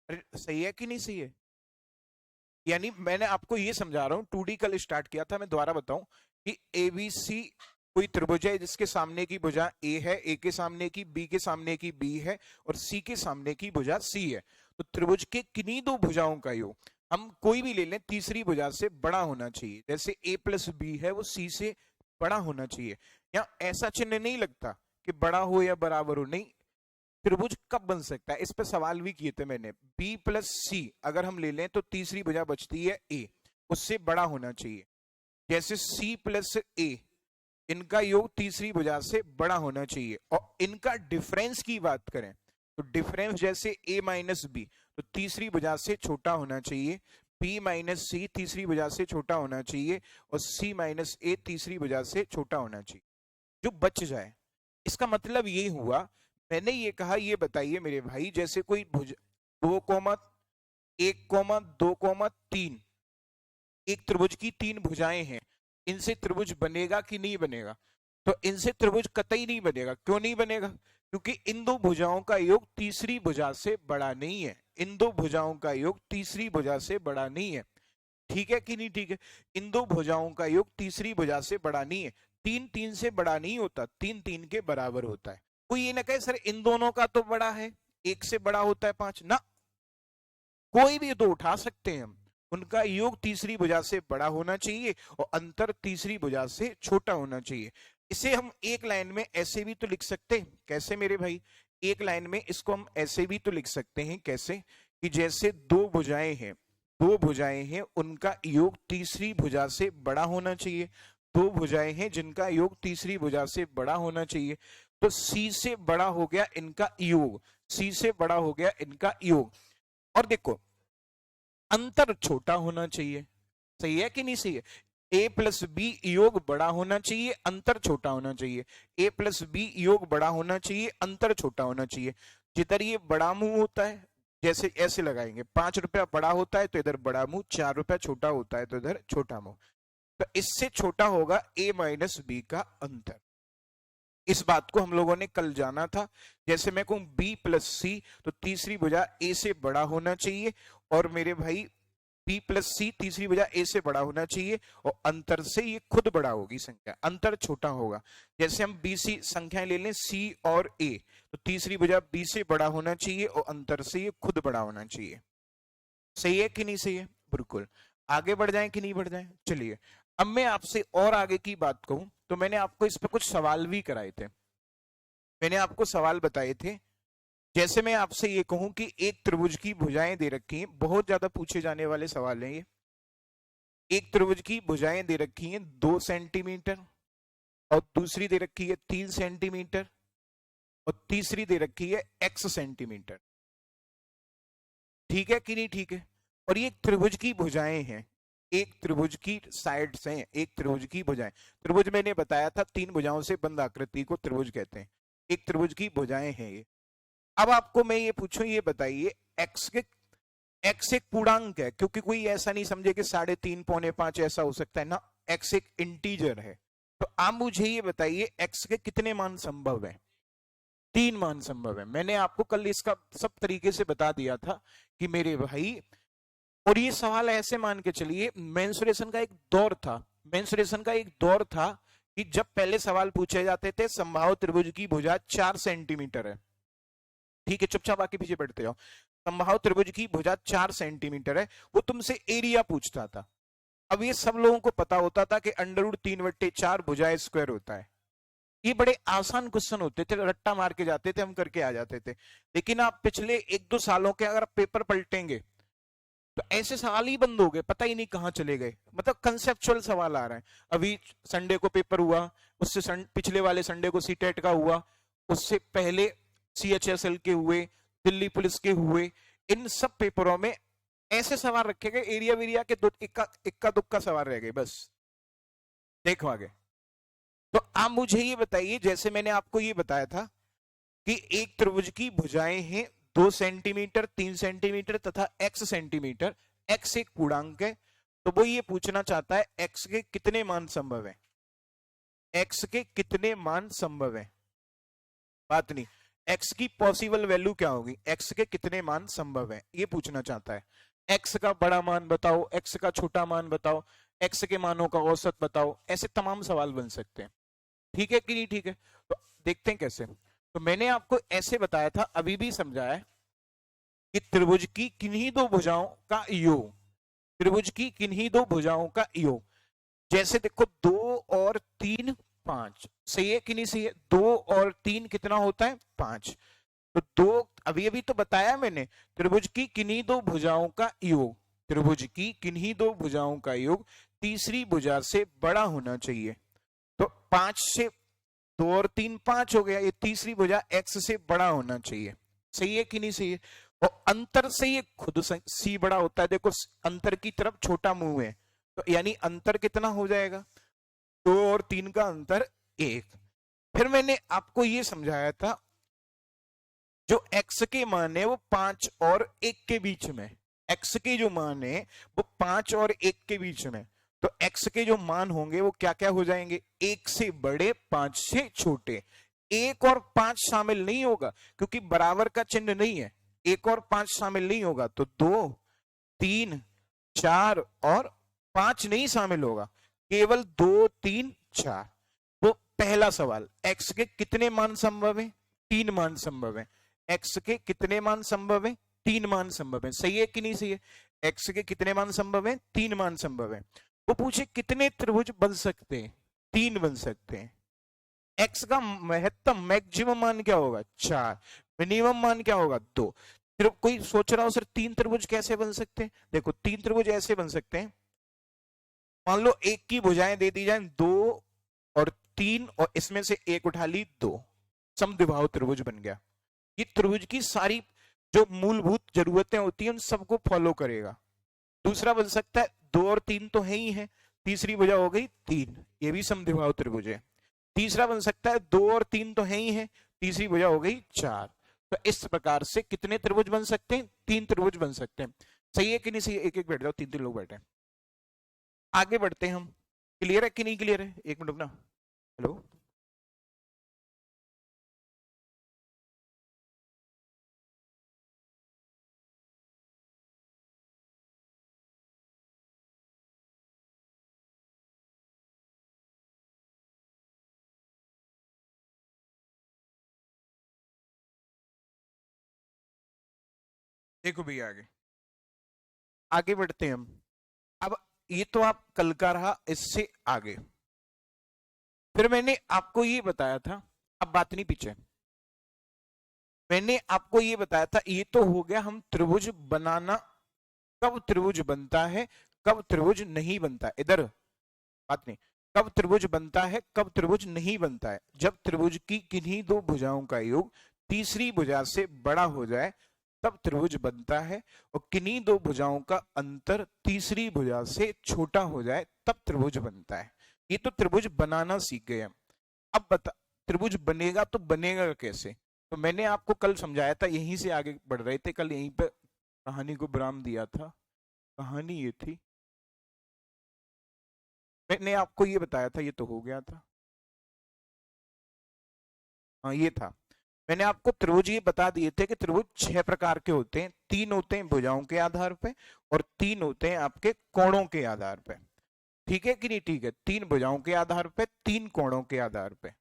अरे सही है कि नहीं सही है? यानी मैंने आपको ये समझा रहा हूँ, 2D कल स्टार्ट किया था, मैं दोबारा बताऊं कि ABC कोई त्रिभुज है जिसके सामने की भुजा A है, A के सामने की, B के सामने की B है और C के सामने की भुजा C है। तो त्रिभुज के किन्हीं दो भुजाओं का योग हम कोई भी ले लें, तीसरी भुजा से बड़ा होना चाहिए। जैसे A+B है वो C से बड़ा होना चाहिए। यहाँ ऐसा चिन्ह नहीं लगता कि बड़ा हो या बराबर हो, नहीं। त्रिभुज कब बन सकता है, इस पे सवाल भी किए थे मैंने। B+C अगर हम ले लें तो तीसरी भुजा बचती है A, उससे बड़ा होना चाहिए। जैसे C+A, इनका योग तीसरी भुजा से बड़ा होना चाहिए। और इनका डिफरेंस की बात करें तो डिफरेंस जैसे A-B, तो तीसरी भुजा से छोटा होना चाहिए। B-C तीसरी भुजा से छोटा होना चाहिए और C-A तीसरी भुजा से छोटा होना चाहिए, जो बच जाए। इसका मतलब ये हुआ, मैंने ये कहा, ये बताइए मेरे भाई, जैसे कोई भुज 2,1,2,3, एक त्रिभुज की तीन भुजाएं हैं, इनसे त्रिभुज बनेगा कि नहीं बनेगा? तो इनसे त्रिभुज कतई नहीं बनेगा। क्यों नहीं बनेगा? क्योंकि इन दो भुजाओं का योग तीसरी भुजा से बड़ा नहीं है। इन दो भुजाओं का योग तीसरी भुजा से बड़ा नहीं है। ठीक है कि नहीं ठीक है? इन दो भुजाओं का योग तीसरी भुजा से बड़ा नहीं है। तीन तीन से बड़ा नहीं होता, तीन तीन के बराबर होता है। कोई ये ना कहे सर इन दोनों का तो बड़ा है, एक से बड़ा होता है 5 ना। कोई भी दो उठा सकते हैं हम, उनका योग तीसरी भुजा से बड़ा होना चाहिए और अंतर तीसरी भुजा से छोटा होना चाहिए। इसे हम एक लाइन में ऐसे भी तो लिख सकते हैं। कैसे मेरे भाई? एक लाइन में इसको हम ऐसे भी तो लिख सकते हैं। कैसे? कि जैसे दो भुजाएं हैं, दो भुजाएं हैं, उनका योग तीसरी भुजा से बड़ा होना चाहिए। दो भुजाएं हैं जिनका योग तीसरी भुजा से बड़ा होना चाहिए। तो C से बड़ा हो गया इनका योग, C से बड़ा हो गया इनका योग। और देखो, अंतर छोटा होना चाहिए। सही है कि नहीं सही है? A+B योग बड़ा होना चाहिए, अंतर छोटा होना चाहिए। A+B योग बड़ा होना चाहिए, अंतर छोटा होना चाहिए। जिधर ये बड़ा मुंह होता है, जैसे ऐसे लगाएंगे, 5 रुपया बड़ा होता है तो इधर बड़ा मुंह, 4 रुपया छोटा होता है तो इधर छोटा मुंह। तो इससे छोटा होगा A-B का अंतर। इस बात को हम लोगों ने कल जाना था। जैसे मैं कहूं B+C, तो तीसरी भुजा A से बड़ा होना चाहिए, और मेरे भाई B+C तीसरी भुजा A से बड़ा होना चाहिए, और अंतर से ये खुद बड़ा होगी संख्या, अंतर छोटा होगा। जैसे हम BC संख्याएं ले लें, C और A, तो तीसरी भुजा B से बड़ा होना चाहिए और अंतर से ये खुद बड़ा होना चाहिए। सही है कि नहीं सही है? बिल्कुल। आगे बढ़ जाएं कि नहीं बढ़ जाएं? चलिए, अब मैं आपसे और आगे की बात कहूं तो मैंने आपको इस पर कुछ सवाल भी कराए थे। मैंने आपको सवाल बताए थे। जैसे मैं आपसे ये कहूं कि एक त्रिभुज की भुजाएं दे रखी हैं, बहुत ज्यादा पूछे जाने वाले सवाल हैं ये। एक त्रिभुज की भुजाएं दे रखी हैं 2 सेंटीमीटर, और दूसरी दे रखी है 3 सेंटीमीटर, और तीसरी दे रखी है x सेंटीमीटर। ठीक है कि नहीं ठीक है? और ये त्रिभुज की भुजाएं हैं, एक त्रिभुज की साइड्स हैं, एक त्रिभुज की भुजाएं। त्रिभुज मैंने बताया था 3 भुजाओं से बंद आकृति को त्रिभुज कहते हैं। एक त्रिभुज की भुजाएं हैं ये। अब आपको मैं ये पूछूं, ये बताइए x एक पूर्णांक है, क्योंकि कोई ऐसा नहीं समझे कि 3.5 पौने 5 ऐसा हो सकता है ना। x एक इंटीजर है। तो आप मुझे ये बताइए x के कितने मान संभव है? 3 मान संभव है। मैंने आपको कल इसका सब तरीके से बता दिया था कि मेरे भाई, और ये सवाल ऐसे मान के चलिए, मेंसुरेशन का एक दौर था, मेंसुरेशन का एक दौर था कि जब पहले सवाल पूछे जाते थे समबाहु त्रिभुज की भुजा 4 सेंटीमीटर है। ठीक है, चुपचाप आके पीछे बैठते जाओ। समबाहु त्रिभुज की भुजा 4 सेंटीमीटर है, वो तुमसे एरिया पूछता था। अब ये सब लोगों को पता होता था कि √3/4 भुजा स्क्वायर होता है। ये बड़े आसान क्वेश्चन होते थे, रट्टा मार के जाते थे, हम करके आ जाते थे। लेकिन आप पिछले 1-2 सालों के अगर पेपर पलटेंगे तो ऐसे सवाल ही बंद हो गए, पता ही नहीं कहां चले गए। मतलब कंसेप्चुअल सवाल आ रहे हैं। अभी संडे को पेपर हुआ, उससे पिछले वाले संडे को सीटेट का हुआ, उससे पहले CHSL के हुए, दिल्ली पुलिस के हुए। इन सब पेपरों में ऐसे सवाल रखे गए, एरिया वेरिया के इक्का दुक्का सवाल रह गए बस। देखो आगे। तो आप मुझे ये बताइए, जैसे मैंने आपको ये बताया था कि एक त्रिभुज की भुजाएं हैं 2 सेंटीमीटर, 3 सेंटीमीटर तथा x सेंटीमीटर। x एक पूर्णांक है, तो वो ये पूछना चाहता है x के कितने मान संभव है। x के कितने मान संभव है? बात नहीं, एक्स की पॉसिबल वैल्यू क्या होगी, एक्स के कितने मान संभव है, ये पूछना चाहता है। एक्स का बड़ा मान बताओ, एक्स का छोटा मान बताओ, एक्स के मानों का औसत बताओ, ऐसे तमाम सवाल बन सकते हैं। ठीक है कि नहीं, ठीक है। तो देखते हैं कैसे। तो मैंने आपको ऐसे बताया था, अभी भी समझाया कि त्रिभुज की किन्हीं दो भुजाओं का योग, त्रिभुज की किन्हीं दो भुजाओं का योग, जैसे देखो 2 और 3 5, सही है कि नहीं सही है, 2 और 3 कितना होता है 5। तो दो, अभी अभी तो बताया मैंने, त्रिभुज की किन्हीं दो भुजाओं का योग, त्रिभुज की किन्हीं दो भुजाओं का योग तीसरी भुजा से बड़ा होना चाहिए। तो 5 से 2 और 3 5 हो गया, ये तीसरी भुजा एक्स से बड़ा होना चाहिए, सही है कि नहीं सही है। और अंतर से ये खुद सी बड़ा होता है, देखो अंतर की तरफ छोटा मुंह है, तो यानी अंतर कितना हो जाएगा, 2 और 3 का अंतर 1। फिर मैंने आपको ये समझाया था, जो x के मान है वो 5 और 1 के बीच में, x के जो मान है वो 5 और 1 के बीच में, तो x के जो मान होंगे वो क्या क्या हो जाएंगे, 1 से बड़े 5 से छोटे। 1 और 5 शामिल नहीं होगा क्योंकि बराबर का चिन्ह नहीं है, 1 और 5 शामिल नहीं होगा, तो 2 3 4 और 5 नहीं शामिल होगा, केवल 2 3 4। वो पहला सवाल, x के कितने मान संभव है, 3 मान संभव है, x के कितने मान संभव है, 3 मान संभव है, सही है कि नहीं सही है। x के कितने मान संभव है, 3 मान संभव है। वो पूछे कितने त्रिभुज बन सकते हैं, 3 बन सकते हैं। x का महत्तम मैक्सिमम मान क्या होगा 4, मिनिमम मान क्या होगा 2। फिर कोई सोच रहा हो सर 3 त्रिभुज कैसे बन सकते हैं, देखो 3 त्रिभुज ऐसे बन सकते हैं, मान लो एक की भुजाएं दे दी जाए 2 और 3 और इसमें से एक उठा ली 2, समद्विबाहु त्रिभुज बन गया। ये त्रिभुज की सारी जो मूलभूत जरूरतें होती हैं उन सबको फॉलो करेगा। दूसरा बन सकता है 2 और 3 तो है ही है, तीसरी भुजा हो गई 3, ये भी समद्विबाहु त्रिभुज है। तीसरा बन सकता है 2 और 3 तो है ही है, तीसरी भुजा हो गई 4। तो इस प्रकार से कितने त्रिभुज बन सकते हैं, 3 त्रिभुज बन सकते हैं, सही है कि नहीं सही है। एक एक बैठ जाओ, 3 3 लोग बैठे, आगे बढ़ते हैं हम। क्लियर है कि नहीं क्लियर है, एक मिनट ना, हेलो। देखो भैया आगे आगे बढ़ते हैं हम। अब ये तो आप कल का रहा, इससे आगे फिर मैंने आपको ये बताया था, अब बात नहीं पीछे, मैंने आपको ये बताया था, ये तो हो गया हम त्रिभुज बनाना, कब त्रिभुज बनता है कब त्रिभुज नहीं बनता, इधर बात नहीं, कब त्रिभुज बनता है कब त्रिभुज नहीं बनता है, जब त्रिभुज की किन्हीं दो भुजाओं का योग तीसरी भुजा से बड़ा हो जाए तब त्रिभुज बनता है, और किन्हीं दो भुजाओं का अंतर तीसरी भुजा से छोटा हो जाए तब त्रिभुज बनता है। ये तो त्रिभुज बनाना सीख गए हम। अब बता त्रिभुज बनेगा तो बनेगा कैसे, तो मैंने आपको कल समझाया था, यहीं से आगे बढ़ रहे थे, कल यहीं पे कहानी को विराम दिया था। कहानी ये थी, मैंने आपको ये बताया था, ये तो हो गया था, हाँ ये था। मैंने आपको त्रिभुज ये बता दिए थे कि त्रिभुज 6 प्रकार के होते हैं, 3 होते हैं भुजाओं के आधार पे और 3 होते हैं आपके कोणों के आधार पे। ठीक है कि नहीं ठीक है, 3 भुजाओं के आधार पे, 3 कोणों के आधार पे।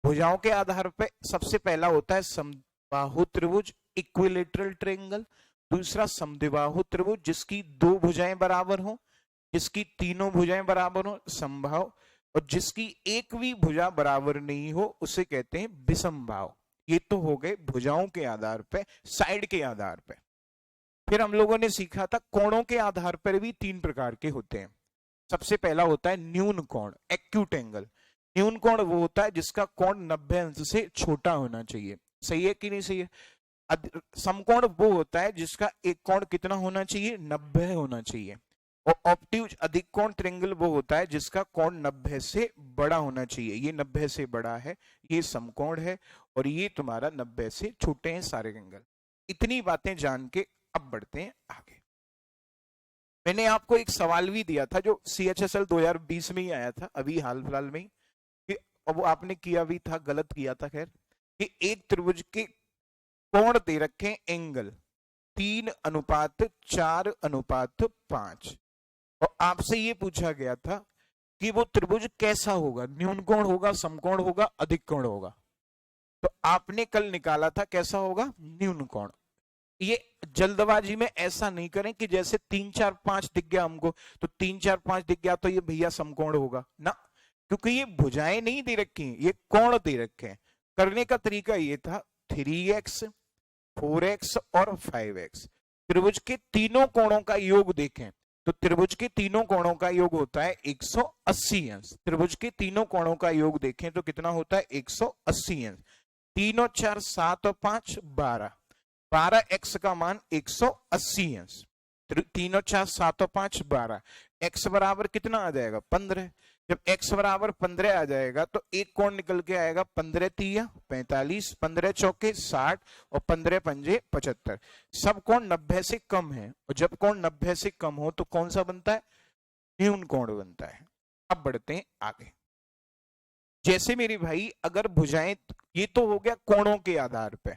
भुजाओं के आधार पे सबसे पहला होता है समबाहु त्रिभुज, इक्विलेटरल ट्रायंगल। दूसरा समद्विबाहु त्रिभुज जिसकी 2 भुजाएं बराबर हो, जिसकी तीनों भुजाएं बराबर हो समबाहु, और जिसकी एक भी भुजा बराबर नहीं हो उसे कहते हैं विषमबाहु। ये तो हो गए भुजाओं के आधार पे, साइड के आधार पे। फिर हम लोगों ने सीखा था कोणों के आधार पर भी 3 प्रकार के होते हैं। सबसे पहला होता है न्यून कोण, एक्यूट एंगल। न्यून कोण वो होता है जिसका कोण 90 अंश से छोटा होना चाहिए, सही है कि नहीं सही है। समकोण वो होता है जिसका एक कोण कितना होना चाहिए 90 होना चाहिए, और ऑब्ट्यूज अधिक कोण त्रिंगल वो होता है जिसका कोण 90 से बड़ा होना चाहिए। ये 90 से बड़ा है, ये समकोण है, और ये तुम्हारा 90 से छोटे हैं सारे एंगल। इतनी बातें जान के अब बढ़ते हैं आगे। मैंने आपको एक सवाल भी दिया था जो CHSL 2020 में ही आया था, अभी हाल फिलहाल में ही, कि अब वो आपने किया भी था, गलत किया था खैर, कि एक त्रिभुज के कोण दे रखे एंगल 3:4:5, और आपसे ये पूछा गया था कि वो त्रिभुज कैसा होगा, न्यून कोण होगा, समकोण होगा, अधिक कोण होगा। तो आपने कल निकाला था कैसा होगा, न्यून कोण। ये जल्दबाजी में ऐसा नहीं करें कि जैसे 3 4 5 दिख गया हमको, तो 3 4 5 दिख गया तो ये भैया समकोण होगा ना, क्योंकि ये भुजाएं नहीं दे रखी, ये कोण दे रखे हैं। करने का तरीका ये था 3x 4x और 5x, त्रिभुज के तीनों कोणों का योग देखें तो त्रिभुज के तीनों कोणों का योग होता है 180 अंश। त्रिभुज के तीनों कोणों का योग देखें तो कितना होता है 180 अंश। 3 और 4 7 और 5 12, 12x का मान 180 अंश। 3 और 4 7 और 5 12, x बराबर कितना आ जाएगा 15। जब x बराबर 15 आ जाएगा तो एक कोण निकल के आएगा 15 3 45, 15 चौके 60 और 15 पंजे 75। सब कोण 90 से कम है, और जब कोण 90 से कम हो तो कौन सा बनता है, न्यून कोण बनता है। अब बढ़ते हैं आगे। जैसे मेरे भाई अगर भुजाएं, ये तो हो गया कोणों के आधार पे,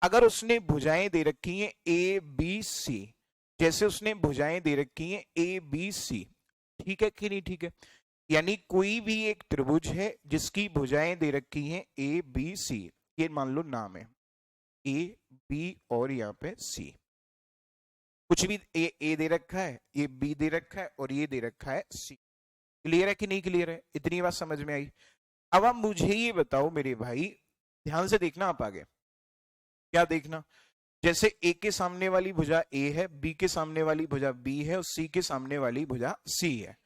अगर उसने भुजाएं दे रखी हैं ए बी सी, जैसे उसने भुजाएं दे रखी हैं ए बी सी, ठीक है कि नहीं, ठीक है, यानी कोई भी एक त्रिभुज है जिसकी भुजाएं दे रखी हैं ए बी सी, ये मान लो नाम है ए बी और यहाँ पे सी, कुछ भी ए दे रखा है, ये बी दे रखा है और ये दे रखा है सी। क्लियर है कि नहीं क्लियर है, इतनी बात समझ में आई। अब आप मुझे ये बताओ मेरे भाई, ध्यान से देखना आप आगे, क्या देखना, जैसे ए के सामने वाली भुजा ए है, बी के सामने वाली भुजा बी है और सी के सामने वाली भुजा सी है।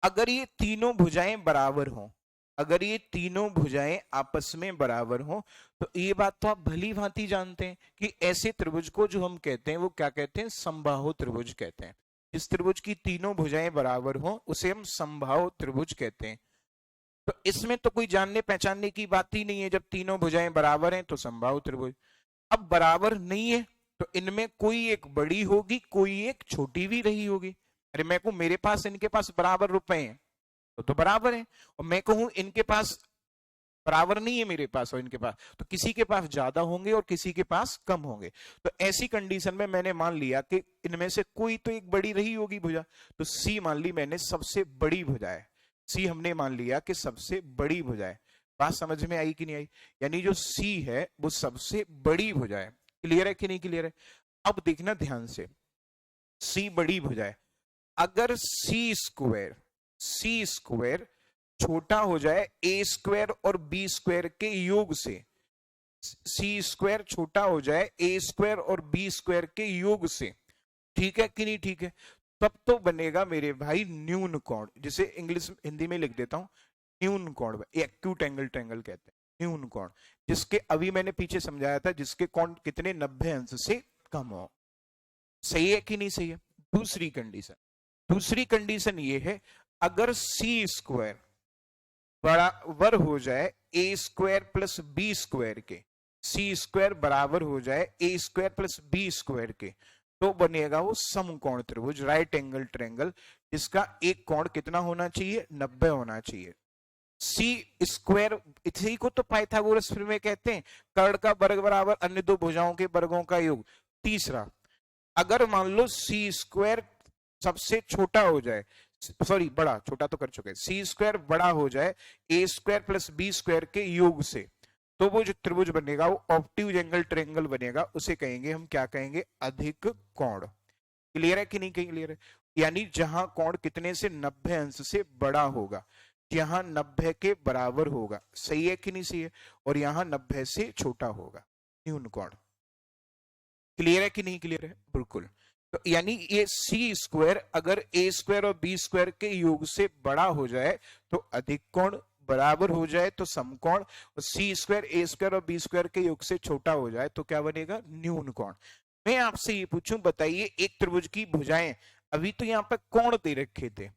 अगर ये तीनों भुजाएं बराबर हो, अगर ये तीनों भुजाएं आपस में बराबर हो, तो ये बात तो आप भली भांति जानते हैं कि ऐसे त्रिभुज को जो हम कहते हैं वो क्या कहते हैं, समबाहु त्रिभुज कहते हैं। जिस त्रिभुज की तीनों भुजाएं बराबर हो उसे हम समबाहु त्रिभुज कहते हैं। तो इसमें तो कोई जानने पहचानने की बात ही नहीं है, जब तीनों भुजाएं बराबर हैं तो समबाहु त्रिभुज। अब बराबर नहीं है तो इनमें कोई एक बड़ी होगी, कोई एक छोटी भी रही होगी। अरे मैं कहूं मेरे पास इनके पास बराबर रुपए हैं तो बराबर है, और मैं कहूं इनके पास बराबर नहीं है मेरे पास और इनके पास, तो किसी के पास ज्यादा होंगे और किसी के पास कम होंगे। तो ऐसी कंडीशन में मैंने मान लिया कि इनमें से कोई तो एक बड़ी रही होगी भुजा, तो सी मान ली मैंने सबसे बड़ी भुजा है, सी हमने मान लिया कि सबसे बड़ी भुजा है। बात समझ में आई कि नहीं आई, यानी जो सी है वो सबसे बड़ी भुजा है। क्लियर है कि नहीं क्लियर है। अब देखना ध्यान से, सी बड़ी भुजा है, अगर सी स्क्वायर छोटा हो जाए ए स्क्वायर और बी स्क्वायर के योग से, सी स्क्वायर छोटा हो जाए ए स्क्वायर और बी स्क्वायर के योग से, ठीक है कि नहीं ठीक है, तब तो बनेगा मेरे भाई न्यून कोण, जिसे इंग्लिश हिंदी में लिख देता हूं न्यून कोण, एक्यूट एंगल ट्रायंगल कहते हैं न्यून कोण, जिसके अभी मैंने पीछे समझाया था जिसके कोण कितने 90 अंश से कम हो। सही है कि नहीं सही है। दूसरी कंडीशन ये है, अगर सी स्क्वायर बराबर हो जाए ए स्क्वायर प्लस बी स्क्वायर के, सी स्क्वायर बराबर हो जाए ए स्क्वायर प्लस बी स्क्वायर के, तो बनेगा वो समकोण त्रिभुज, राइट एंगल ट्रायंगल, जिसका एक कोण कितना होना चाहिए 90 होना चाहिए। सी स्क्वायर, इसी को तो पाइथागोरस में कहते हैं कर्ण का वर्ग बराबर अन्य दो भुजाओं के वर्गों का योग। तीसरा, अगर मान लो सी स्क्वायर सबसे छोटा हो जाए, सॉरी बड़ा, छोटा तो कर चुके, सी स्क्वायर बड़ा हो जाए ए स्क्वायर प्लस बी स्क्वायर के योग से, तो वो जो त्रिभुज बनेगा वो ऑब्ट्यूज एंगल ट्रायंगल बनेगा, उसे कहेंगे हम क्या कहेंगे, अधिक कोण। क्लियर है कि नहीं क्लियर है, यानी जहां कोण कितने से 90 अंश से बड़ा होगा, यहाँ 90 के बराबर होगा, सही है कि नहीं सही है, और यहाँ 90 से छोटा होगा, न्यून कोण। क्लियर है कि नहीं क्लियर है, बिल्कुल। तो यानी ये सी स्क्वायर अगर ए स्क्वायर और बी स्क्वायर के योग से बड़ा हो जाए तो अधिक कोण, बराबर हो जाए तो समकोण, और सी स्क्वायर ए स्क्वायर और बी स्क्वायर के योग से छोटा हो जाए तो क्या बनेगा, न्यून कोण। मैं आपसे ये पूछूं, बताइए एक त्रिभुज की भुजाएं, अभी तो यहाँ पे कोण दे रखे थे,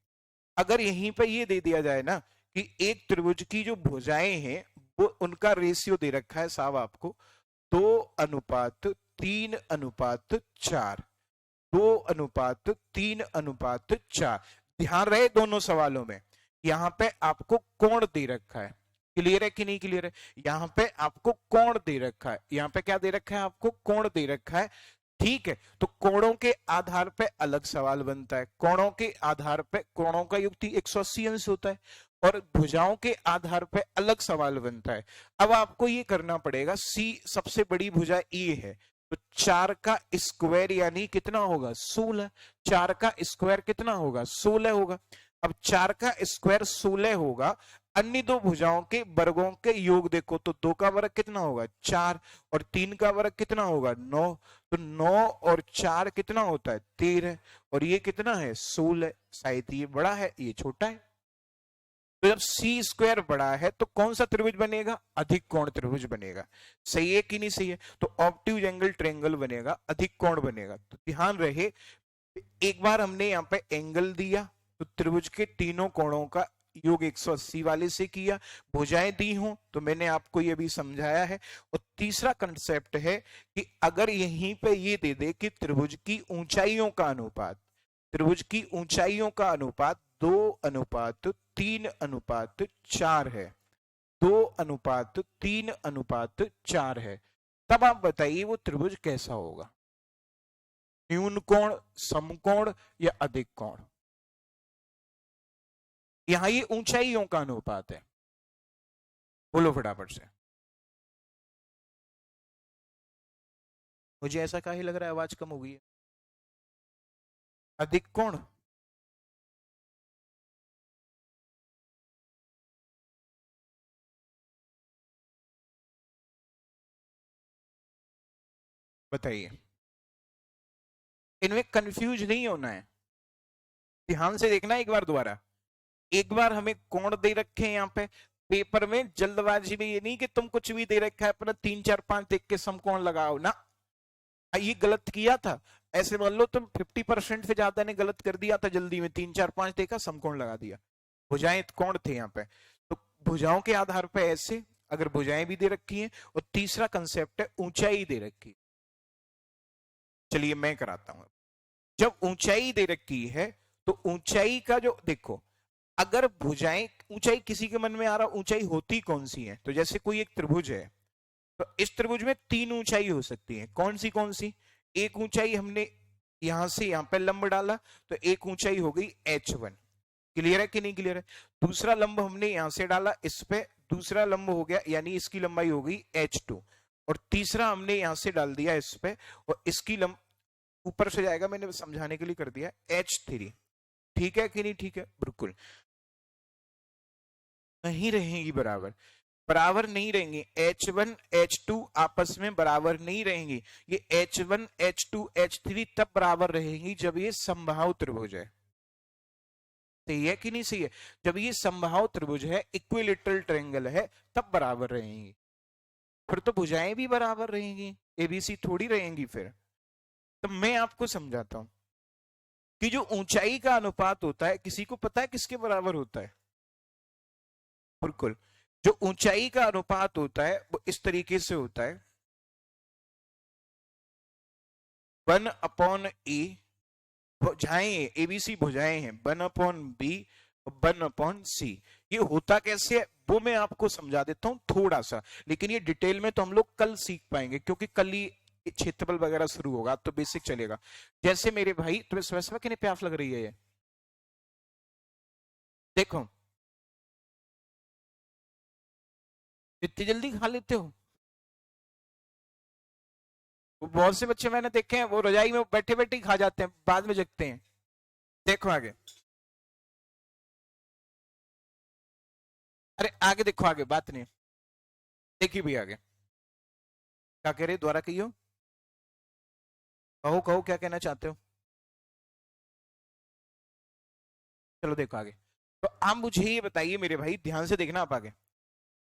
अगर यहीं पे ये दे दिया जाए ना कि एक त्रिभुज की जो भुजाएं हैं वो उनका रेशियो दे रखा है साहब आपको 2:3:4, 2:3:4, ध्यान रहे दोनों सवालों में, यहां पे आपको कोण दे रखा है, क्लियर है कि नहीं क्लियर है? यहाँ पे आपको कोण दे रखा है, यहाँ पे क्या दे रखा है आपको? कोण दे रखा है। ठीक है, तो कोणों के आधार पे अलग सवाल बनता है। कोणों के आधार पे कोणों का युक्ति 180 अंश होता है और भुजाओं के आधार पे अलग सवाल बनता है। अब आपको ये करना पड़ेगा, सी सबसे बड़ी भुजा ए है, तो 4 का स्क्वायर यानी कितना होगा? 16। 4 का स्क्वायर कितना होगा? 16 होगा। अब 4 का स्क्वायर 16 होगा। अन्य दो भुजाओं के वर्गों के योग देखो, तो 2 का वर्ग कितना होगा? 4, और 3 का वर्ग कितना होगा? 9। तो 9 और 4 कितना होता है? 13, और ये कितना है? 16। शायद ये बड़ा है, ये छोटा है। तो जब सी स्क्वायर बड़ा है तो कौन सा त्रिभुज बनेगा? अधिक कोण त्रिभुज बनेगा। सही है कि नहीं सही है? तो ऑब्ट्यूज एंगल ट्रायंगल बनेगा, अधिक कोण बनेगा। तो ध्यान रहे, एक बार हमने यहाँ पे एंगल दिया तो त्रिभुज के तीनों कोणों का योग 180 वाले से किया। भुजाएं दी हूं तो मैंने आपको ये भी समझाया है। और तीसरा कंसेप्ट है कि अगर यहीं पे ये दे दे कि त्रिभुज की ऊंचाइयों का अनुपात, त्रिभुज की ऊंचाइयों का अनुपात 2:3:4 है, 2:3:4 है, तब आप बताइए वो त्रिभुज कैसा होगा? न्यून कोण, समकोण या अधिक कोण? यहां ये ऊंचाइयों का अनुपात है। बोलो फटाफट से। मुझे ऐसा काहे लग रहा है आवाज कम हो गई है? अधिक कोण? बताइए, इनमें कंफ्यूज नहीं होना है, ध्यान से देखना एक बार दोबारा। एक बार हमें कोण दे रखे हैं यहाँ पे पेपर में, जल्दबाजी में ये नहीं कि तुम कुछ भी दे रखा है अपना 3 4 5 देख के समकोण लगाओ ना, ये गलत किया था। ऐसे मान लो तुम 50% से ज्यादा ने गलत कर दिया था, जल्दी में 3 4 5 देखा, समकोण लगा दिया। भुजाएं कोण थे यहाँ पे, तो भुजाओं के आधार पे ऐसे, अगर भुजाएं भी दे रखी हैं, और तीसरा कंसेप्ट है ऊंचाई दे रखी। चलिए मैं कराता हूं। जब ऊंचाई दे रखी है तो ऊंचाई का जो देखो, अगर भुजाएं, ऊंचाई किसी के मन में आ रहा ऊंचाई होती कौन सी है? तो जैसे कोई एक त्रिभुज है, तो इस त्रिभुज में 3 ऊंचाई हो सकती है। कौन सी कौन सी? एक ऊंचाई हमने यहां से यहां पे लंब डाला तो एक ऊंचाई हो गई h1। क्लियर है कि नहीं क्लियर है? दूसरा लंब हमने यहां से डाला इस पे, दूसरा लंब हो गया, यानी इसकी लंबाई हो गई h2। और तीसरा हमने यहां से डाल दिया इस पे, और इसकी लंब ऊपर से जाएगा, मैंने समझाने के लिए कर दिया h3। ठीक है कि नहीं ठीक है? बिल्कुल नहीं रहेंगी बराबर, बराबर नहीं रहेंगे। H1 H2 आपस में बराबर नहीं रहेंगी। ये H1 H2 H3 तब बराबर रहेंगी जब ये समबाहु त्रिभुज है। सही है कि नहीं सही है? जब ये समबाहु त्रिभुज है, इक्विलेटरल ट्रायंगल है, तब बराबर रहेंगी। फिर तो भुजाएं भी बराबर रहेंगी, एबीसी थोड़ी रहेंगी फिर। तो मैं आपको समझाता हूं कि जो ऊंचाई का अनुपात होता है, किसी को पता है किसके बराबर होता है? बिल्कुल, जो ऊंचाई का अनुपात होता है वो इस तरीके से होता है, 1/a, भुजाएं एबीसी भुजाएं हैं, 1/b, 1/c। ये होता कैसे है वो मैं आपको समझा देता हूं थोड़ा सा, लेकिन ये डिटेल में तो हम लोग कल सीख पाएंगे, क्योंकि कल ही क्षेत्रफल वगैरह शुरू होगा, तो बेसिक चलेगा। जैसे मेरे भाई, तुम्हें सुबह सुबह कितनी प्यास लग रही है? ये देखो, इतनी जल्दी खा लेते हो? वो बहुत से बच्चे मैंने देखे हैं, वो रजाई में बैठे बैठे ही खा जाते हैं, बाद में जगते हैं। देखो आगे, अरे आगे देखो, आगे बात नहीं, देखिए भी आगे क्या कह रहे, दोबारा कहियो, कहो कहो क्या कहना चाहते हो। चलो देखो आगे, तो आप मुझे ये बताइए मेरे भाई, ध्यान से देखना आप आगे,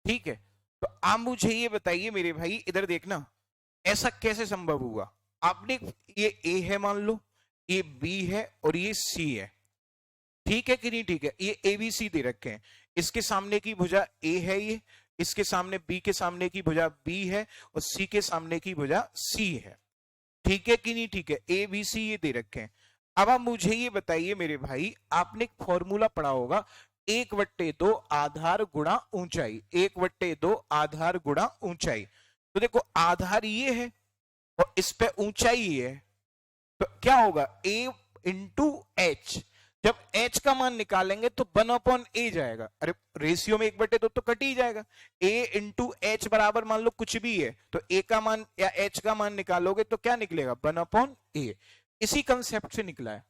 ठीक है? तो आप मुझे ये बताइए मेरे भाई, इधर देखना, ऐसा कैसे संभव हुआ? आपने, ये ए है मान लो, ये बी है और ये सी है, ठीक है कि नहीं ठीक है? ये ए बी सी दे रखे हैं, इसके सामने की भुजा ए है, ये इसके सामने बी के सामने की भुजा बी है, और सी के सामने की भुजा सी है। ठीक है कि नहीं ठीक है? ए बी सी ये दे रखे हैं। अब आप मुझे ये बताइए मेरे भाई, आपने एक फॉर्मूला पढ़ा होगा, 1/2 आधार गुणा ऊंचाई, 1/2 आधार गुणा ऊंचाई। तो देखो आधार ये है और इस पे ऊंचाई ये है, तो क्या होगा a इंटू एच। जब h का मान निकालेंगे तो 1/a जाएगा। अरे रेशियो में 1/2 तो कट ही जाएगा। a इंटू एच बराबर मान लो कुछ भी है, तो a का मान या h का मान निकालोगे तो क्या निकलेगा 1/a। इसी कंसेप्ट से निकला है।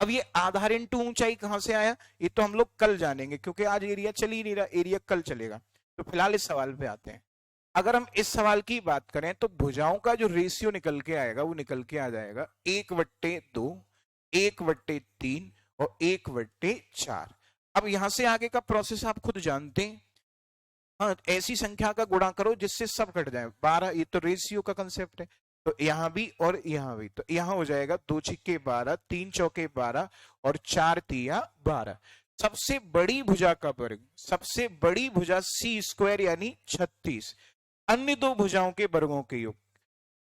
अब ये आधार इंटू ऊंचाई कहां से आया, ये तो हम लोग कल जानेंगे, क्योंकि आज एरिया चल ही नहीं रहा, एरिया कल चलेगा। तो फिलहाल इस सवाल पे आते हैं। अगर हम इस सवाल की बात करें तो भुजाओं का जो रेशियो निकल के आएगा वो निकल के आ जाएगा 1/2, 1/3 और 1/4। अब यहां से आगे का प्रोसेस आप खुद जानते हैं। हाँ, ऐसी संख्या का गुणा करो जिससे सब कट जाए। 12, ये तो रेशियो का कंसेप्ट है, तो यहां भी और यहां भी। तो यहां हो जाएगा 2 छिक्के 12, 3 चौके 12 और 4 तिया 12। सबसे बड़ी भुजा का वर्ग, सबसे बड़ी भुजा सी स्क्वायर यानी 36। अन्य दो भुजाओं के वर्गों के योग,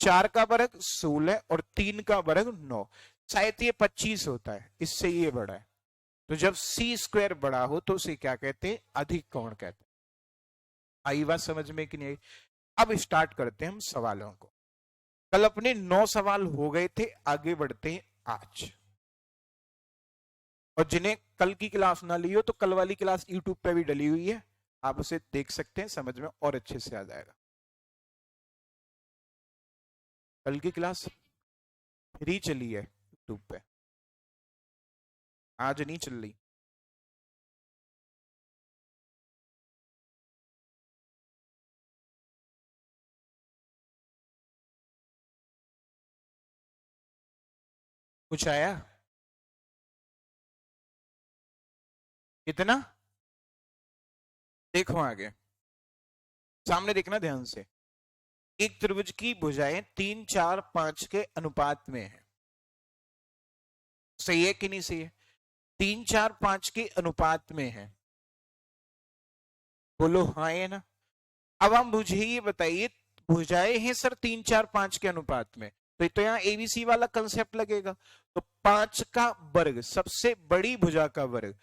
4 का वर्ग 16 और 3 का वर्ग 9। शायद ये 25 होता है, इससे ये बड़ा है। तो जब सी स्क्वायर बड़ा हो तो उसे क्या कहते हैं, अधिक कोण कहते हैं। आई बात समझ में कि नहीं आई? अब स्टार्ट करते हैं हम सवालों को। कल अपने 9 सवाल हो गए थे, आगे बढ़ते हैं आज। और जिन्हें कल की क्लास ना ली हो तो कल वाली क्लास यूट्यूब पे भी डली हुई है, आप उसे देख सकते हैं, समझ में और अच्छे से आ जाएगा। कल की क्लास फ्री चली है यूट्यूब पे, आज नहीं चल रही। कुछ आया कितना, देखो आगे सामने देखना ध्यान से। एक त्रिभुज की भुजाएं 3, 4, 5 के अनुपात में है। सही है कि नहीं सही है? 3, 4, 5 के अनुपात में है, बोलो हाँ है ना। अब हम मुझे ये बताइए, भुजाएं हैं सर 3, 4, 5 के अनुपात में, तो यहाँ एबीसी वाला कंसेप्ट लगेगा। तो 5 का वर्ग, सबसे बड़ी भुजा का वर्ग,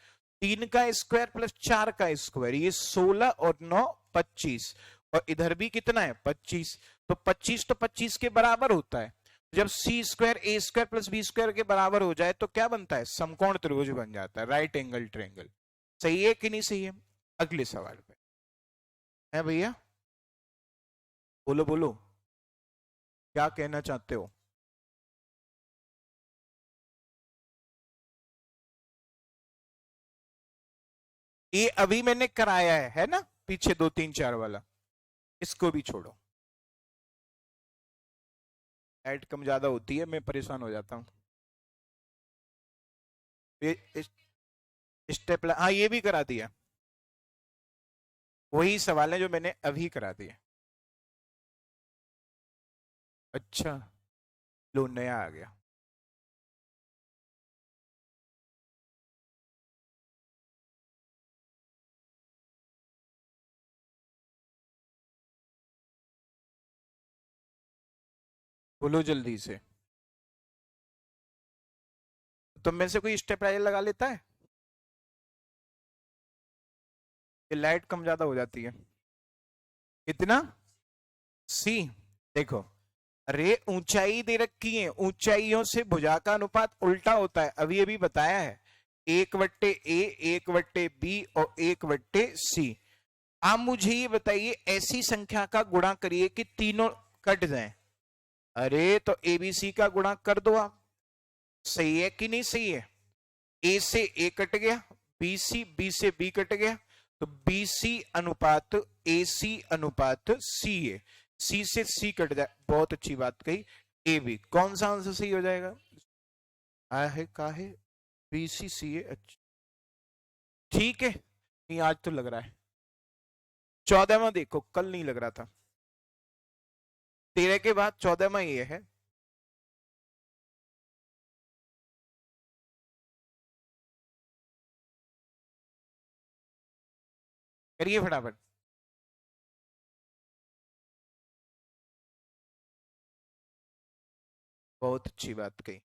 3 का स्क्वायर प्लस 4 का स्क्वायर, ये 16 और 9 25, और इधर भी कितना है 25। तो 25 तो 25 के बराबर होता है। जब सी स्क्वायर ए स्क्वायर प्लस बी स्क्वायर के बराबर हो जाए तो क्या बनता है, समकोण त्रिभुज बन जाता है, राइट एंगल ट्रायंगल। सही है कि नहीं सही है? अगले सवाल पे है भैया, बोलो बोलो क्या कहना चाहते हो। ये अभी मैंने कराया है ना, पीछे 2, 3, 4 वाला, इसको भी छोड़ो। लाइट कम ज्यादा होती है, मैं परेशान हो जाता हूँ। ये स्टेप, हाँ ये भी करा दिया, वही सवाल है जो मैंने अभी करा दिया। अच्छा, लो नया आ गया। बोलो जल्दी से। तुम में से कोई स्टेपलाइजर लगा लेता है? ये लाइट कम ज्यादा हो जाती है। कितना? सी, देखो, अरे ऊंचाई दे रखी है, ऊंचाइयों से भुजा का अनुपात उल्टा होता है, अभी अभी बताया है। 1/a, 1/b और 1/c। आप मुझे ये बताइए, ऐसी संख्या का गुणा करिए कि तीनों कट जाएं। अरे तो एबीसी का गुणा कर दो आप। सही है कि नहीं सही है? ए से ए कट गया, बी से बी कट गया, तो बीसी अनुपात एसी अनुपात सी है। सी से सी कट जाए, बहुत अच्छी बात कही। ए बी, कौन सा आंसर सही हो जाएगा? है का है, बीसी सी है। अच्छा ठीक है, नहीं आज तो लग रहा है। 14वां देखो, कल नहीं लग रहा था। 13 के बाद 14वां ये है। करिए फटाफट। बहुत अच्छी बात कही।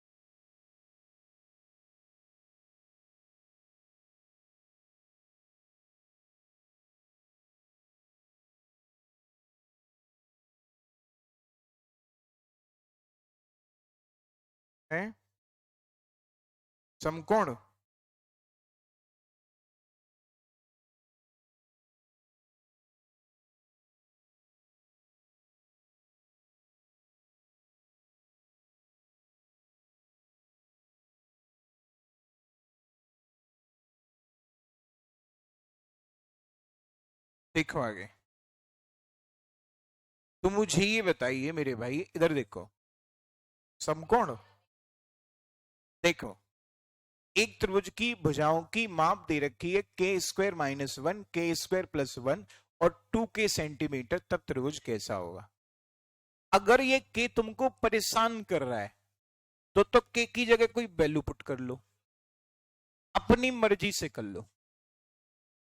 है समकोण। देखो आगे, तो मुझे ये बताइए मेरे भाई, इधर देखो, समकोण, देखो एक त्रिभुज की भुजाओं की माप दे रखी है k² - 1 k² + 1 और 2k सेंटीमीटर, तब त्रिभुज कैसा होगा। अगर ये k तुमको परेशान कर रहा है तो k की जगह कोई वैल्यू पुट कर लो, अपनी मर्जी से कर लो,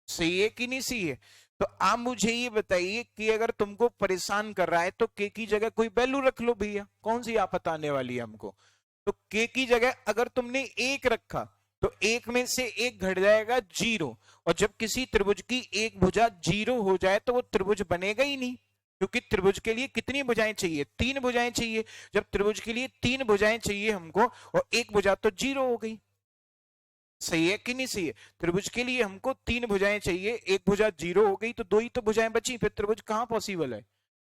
सही है कि नहीं सही है। तो आप मुझे ये बताइए कि अगर तुमको परेशान कर रहा है तो k की जगह कोई वैल्यू रख लो भैया, कौन सी आप बताने वाली है हमको। तो k की जगह अगर तुमने 1 रखा तो 1 में से 1 घट जाएगा 0, और जब किसी त्रिभुज की एक भुजा 0 हो जाए तो वो त्रिभुज बनेगा ही नहीं, क्योंकि त्रिभुज के लिए कितनी भुजाएं चाहिए, 3 भुजाएं चाहिए। जब त्रिभुज के लिए 3 भुजाएं चाहिए हमको और एक भुजा तो 0 हो गई, सही है कि नहीं सही है। त्रिभुज के लिए हमको 3 भुजाएं चाहिए, एक भुजा 0 हो गई तो 2 ही तो भुजाएं बची, फिर त्रिभुज कहां पॉसिबल है।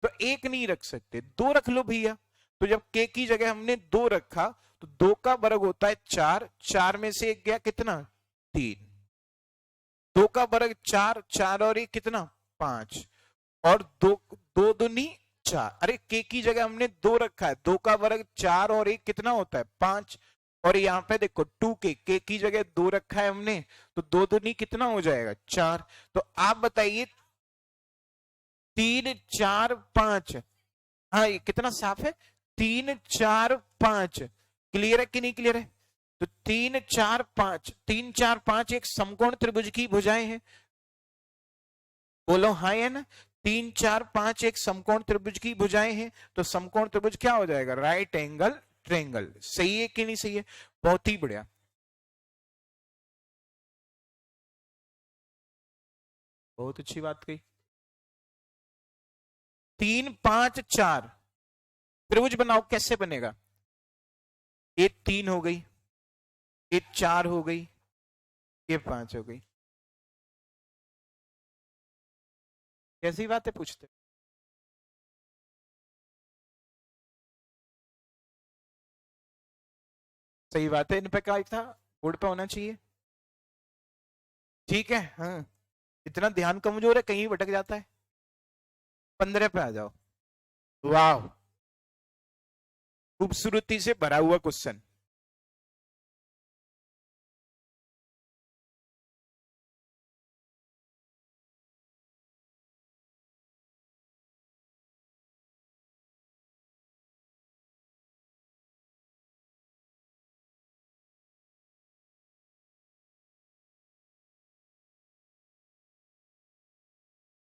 तो 1 नहीं रख सकते, 2 रख लो भैया। तो जब k की जगह हमने 2 रखा तो 2 का वर्ग होता है 4, 4 में से 1 गया कितना 3, 2 का वर्ग 4, 4 और 1 कितना 5, और 2 2 दूनी 4। अरे k की जगह हमने 2 रखा है, 2 का वर्ग 4 और 1 कितना होता है 5, और यहाँ पे देखो 2k, k की जगह 2 रखा है हमने तो 2 दूनी कितना हो जाएगा 4। तो आप बताइए 3 4 5, हाँ ये कितना साफ है, 3 4 5, क्लियर है कि नहीं क्लियर है। तो 3 4 5, 3 4 5 एक समकोण त्रिभुज की भुजाएं हैं, बोलो हाँ या ना। 3 4 5 एक समकोण त्रिभुज की भुजाएं हैं, तो समकोण त्रिभुज क्या हो जाएगा, राइट एंगल ट्रायंगल, सही है कि नहीं सही है। बहुत ही बढ़िया, बहुत अच्छी बात कही। 3 5 4 त्रिभुज बनाओ, कैसे बनेगा, ये 3 हो गई, ये 4 हो गई, ये 5 हो गई, कैसी बातें पूछते। सही बात है, इन पे क्या था, बोर्ड पे होना चाहिए, ठीक है। हाँ, इतना ध्यान कमजोर है कहीं भटक जाता है। 15 पे आ जाओ, वाह, खूबसूरती से भरा हुआ क्वेश्चन।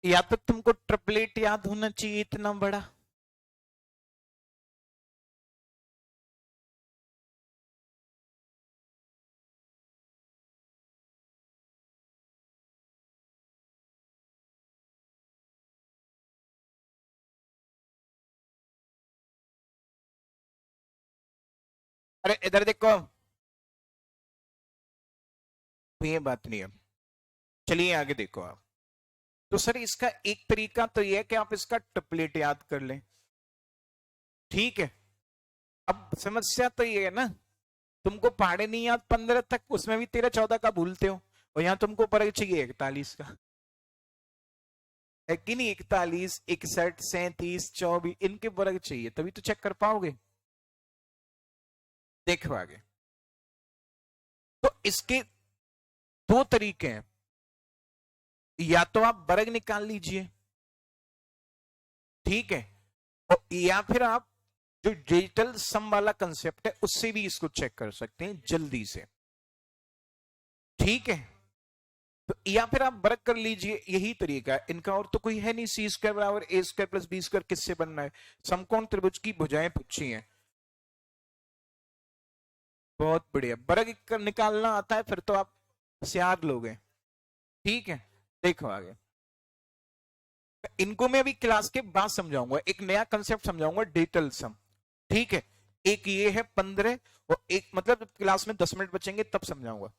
या तो तुमको ट्रिपलेट याद होना चाहिए इतना बड़ा, अरे इधर देखो, ये बात नहीं है। चलिए आगे देखो आप, तो सर इसका एक तरीका तो यह है कि आप इसका ट्रिपलेट याद कर लें, ठीक है। अब समस्या तो ये है ना, तुमको पहाड़े नहीं याद 15 तक, उसमें भी 13 14 का भूलते हो, और यहाँ तुमको वर्ग चाहिए 41 का, है कि नहीं, 41 61 37 24 इनके वर्ग चाहिए, तभी तो चेक कर पाओगे। देखो आगे, तो इसके 2 तरीके हैं, या तो आप वर्ग निकाल लीजिए, ठीक है, और या फिर आप जो डिजिटल सम वाला कंसेप्ट है उससे भी इसको चेक कर सकते हैं जल्दी से, ठीक है। तो या फिर आप वर्ग कर लीजिए, यही तरीका है इनका, और तो कोई है नहीं। c² बराबर a² + b² किससे बनना है, समकोण त्रिभुज की भुजाएं पूछी हैं, बहुत बढ़िया, वर्ग निकालना आता है फिर तो आप होशियार लोग हैं, ठीक है। देखो आगे, इनको मैं अभी क्लास के बाद समझाऊंगा, एक नया कंसेप्ट समझाऊंगा, डिजिटल सम, ठीक है। एक ये है 15 और एक, मतलब क्लास में 10 मिनट बचेंगे तब समझाऊंगा।